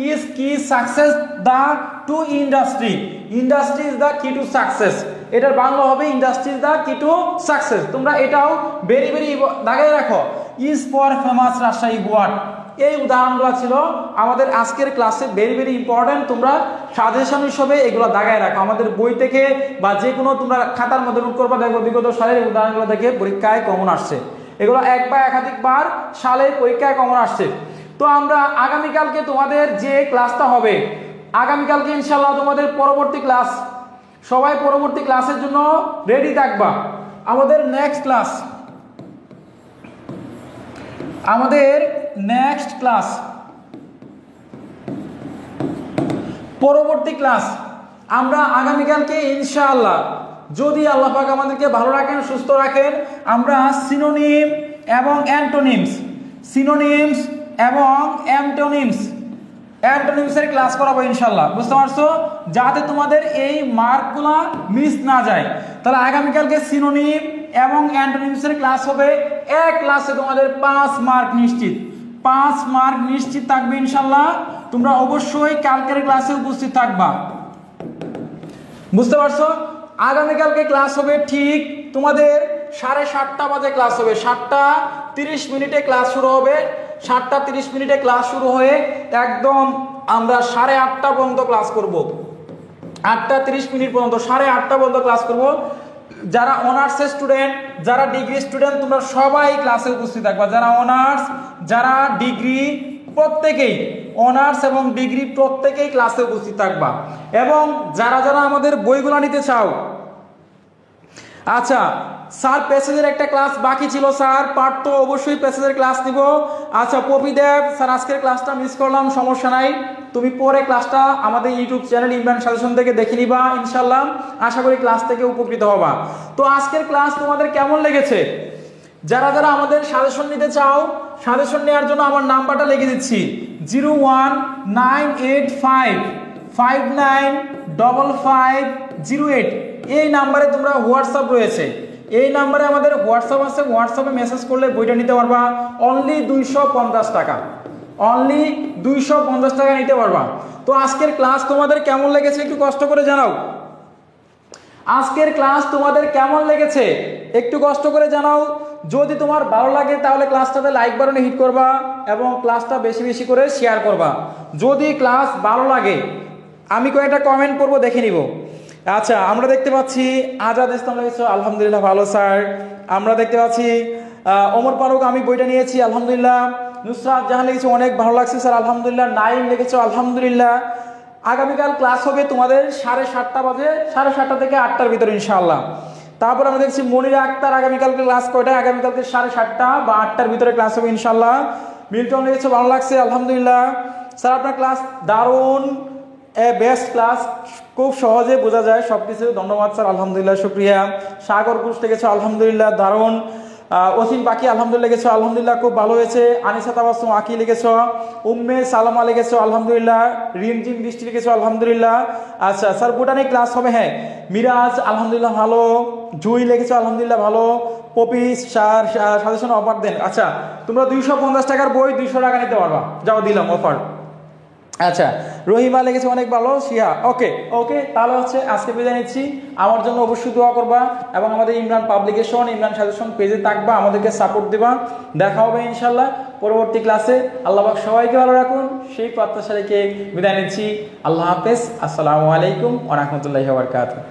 is key success the to industry, industry is the key to success, এটার বাংলা হবে industry is the key to success. তোমরা এটাও very very দাগে রাখো। Is for famous Rajshahi what, এই উদাহরণগুলো ছিল আমাদের আজকের ক্লাসে ভেরি ভেরি ইম্পর্টেন্ট। তোমরা সাজেশন হিসেবে এগুলো দাগায় রাখো, আমাদের বই থেকে বা যে কোনো তোমরা খাতার মধ্যে নোট করবা, দেখো বিগত সালের উদাহরণগুলো দেখে পরীক্ষায় কমন আসছে, এগুলো এক বা একাধিকবার সালের পরীক্ষায় কমন আসছে। তো আমরা আগামীকালকে তোমাদের যে ক্লাসটা হবে, আগামীকালকে ইনশাল্লাহ তোমাদের পরবর্তী ক্লাস, সবাই পরবর্তী ক্লাসের জন্য রেডি থাকবা। আমাদের নেক্সট ক্লাস পরবর্তী ক্লাস আমরা আগামীকালকে ইনশাআল্লাহ যদি আল্লাহ পাক আমাদেরকে ভালো রাখেন, সুস্থ রাখেন, আমরা সিনোনিম এবং অ্যান্টোনিমসের ক্লাস করাবো ইনশাআল্লাহ, বুঝতে পারছো? যাতে তোমাদের এই মার্কগুলো মিস না যায়। তাহলে আগামীকালকে সিনোনিম এবং অ্যান্টোনিমসের ক্লাস হবে, এক ক্লাসে তোমাদের 5 মার্ক নিশ্চিত থাকবে ইনশাআল্লাহ। তোমরা অবশ্যই কালকের ক্লাসে উপস্থিত থাকবা, বুঝতে পারছো? আগামীকালকে ক্লাস হবে ঠিক তোমাদের 7:30 বাজে ক্লাস হবে, 7:30 ক্লাস শুরু হবে, 7:30 ক্লাস শুরু হয়ে একদম আমরা 8:30 পর্যন্ত ক্লাস করব, 8:30 পর্যন্ত 8:30 পর্যন্ত ক্লাস করব। যারা অনার্সের স্টুডেন্ট, যারা ডিগ্রি স্টুডেন্ট, তোমরা সবাই ক্লাসে উপস্থিত থাকবা। যারা অনার্স, যারা ডিগ্রি, প্রত্যেকেই অনার্স এবং ডিগ্রি প্রত্যেকেই ক্লাসে উপস্থিত থাকবা। এবং যারা যারা আমাদের বইগুলো নিতে চাও, আচ্ছা স্যার প্যাসেজের একটা ক্লাস বাকি ছিল, স্যার পারতো অবশ্যই প্যাসেজের ক্লাস নিব। আচ্ছা পপিদেব, স্যার আজকের ক্লাসটা মিস করলাম, সমস্যা নাই, তুমি পরে ক্লাসটা আমাদের ইউটিউব চ্যানেল ইমরান সাজেশন থেকে দেখে নিবা ইনশাল্লাহ। আশা করি ক্লাস থেকে উপকৃত হবা। তো আজকের ক্লাস তোমাদের কেমন লেগেছে? যারা যারা আমাদের সাজেশন নিতে চাও, সাজেশন নেওয়ার জন্য আমার নাম্বারটা লিখে দিচ্ছি 01985595508, এই নাম্বারে তোমরা হোয়াটসঅ্যাপ রয়েছে, এই নাম্বারে আমাদের হোয়াটসঅ্যাপ আছে, হোয়াটসঅ্যাপে মেসেজ করলে বইটা নিতে পারবা। অনলি 250 টাকা, অনলি 250 টাকা নিতে পারবা। তো আজকের ক্লাস তোমাদের কেমন লেগেছে একটু কষ্ট করে জানাও। আজকের ক্লাস তোমাদের কেমন লেগেছে একটু কষ্ট করে জানাও। যদি তোমার ভালো লাগে তাহলে ক্লাসটাতে লাইক বাটনে হিট করবা এবং ক্লাসটা বেশি বেশি করে শেয়ার করবা। যদি ক্লাস ভালো লাগে আমি কয়েকটা কমেন্ট করবো, দেখে নিব। আচ্ছা আমরা দেখতে পাচ্ছি আজাদ ইসলাম লিখেছো, আলহামদুলিল্লাহ ভালো স্যার। আমরা দেখতে পাচ্ছি ওমর ফারুক, আমি বইটা নিয়েছি আলহামদুলিল্লাহ। নুসরাত জাহান লিখেছে অনেক ভালো লাগছে স্যার, আলহামদুলিল্লাহ। নাইম লিখেছো আলহামদুলিল্লাহ। আগামীকাল ক্লাস হবে তোমাদের 7:30 বাজে, 7:30 থেকে 8টার ভিতরে ইনশাআল্লাহ। তারপর আমরা দেখছি মনিরা আক্তার, আগামীকালকে ক্লাস কয়টায়? আগামীকালকে 7:30 বা 8টার ভিতরে ক্লাস হবে ইনশাআল্লাহ। মিল্টন লিখেছো ভালো লাগছে, আলহামদুলিল্লাহ স্যার আপনার ক্লাস দারুণ, বেস্ট ক্লাস, খুব সহজে বোঝা যায় সব কিছু, ধন্যবাদ স্যার, আলহামদুলিল্লাহ শুক্রিয়া। সাগর ঘোষ লিখেছো আলহামদুলিল্লাহ দারুণ। ওসিম পাখি আলহামদুলিল্লাহ লিখেছো আলহামদুলিল্লাহ খুব ভালো হয়েছে। আনিসা তাবাসসুম আকি লিখেছো, উম্মে সালামা লিখেছো আলহামদুলিল্লাহ। রিমঝিম বৃষ্টি লিখেছো আলহামদুলিল্লাহ। আচ্ছা স্যার বোটানিক ক্লাস হবে, হ্যাঁ। মিরাজ আলহামদুলিল্লাহ ভালো। জুই লিখেছো আলহামদুলিল্লাহ ভালো। পপি স্যার সাজেশন অফার দেন। আচ্ছা তোমরা 250 টাকার বই 200 টাকা নিতে পারবা, যাও দিলাম অফার। আচ্ছা রহিমা লেগেছে অনেক ভালো। শিয়া ওকে ওকে, তাহলে হচ্ছে আজকে বিদায় নিচ্ছি। আমার জন্য অবশ্যই দোয়া করবা এবং আমাদের ইমরান পাবলিকেশন, ইমরান সাজেশন পেজে থাকবা, আমাদেরকে সাপোর্ট দিবা। দেখা হবে ইনশাল্লাহ পরবর্তী ক্লাসে। আল্লাহ পাক সবাইকে ভালো রাখুন, সেই প্রত্যাশা রেখে বিদায় নিচ্ছি। আল্লাহ হাফেজ, আসসালামু আলাইকুম ওয়া রাহমাতুল্লাহি ওয়া বারাকাতুহু।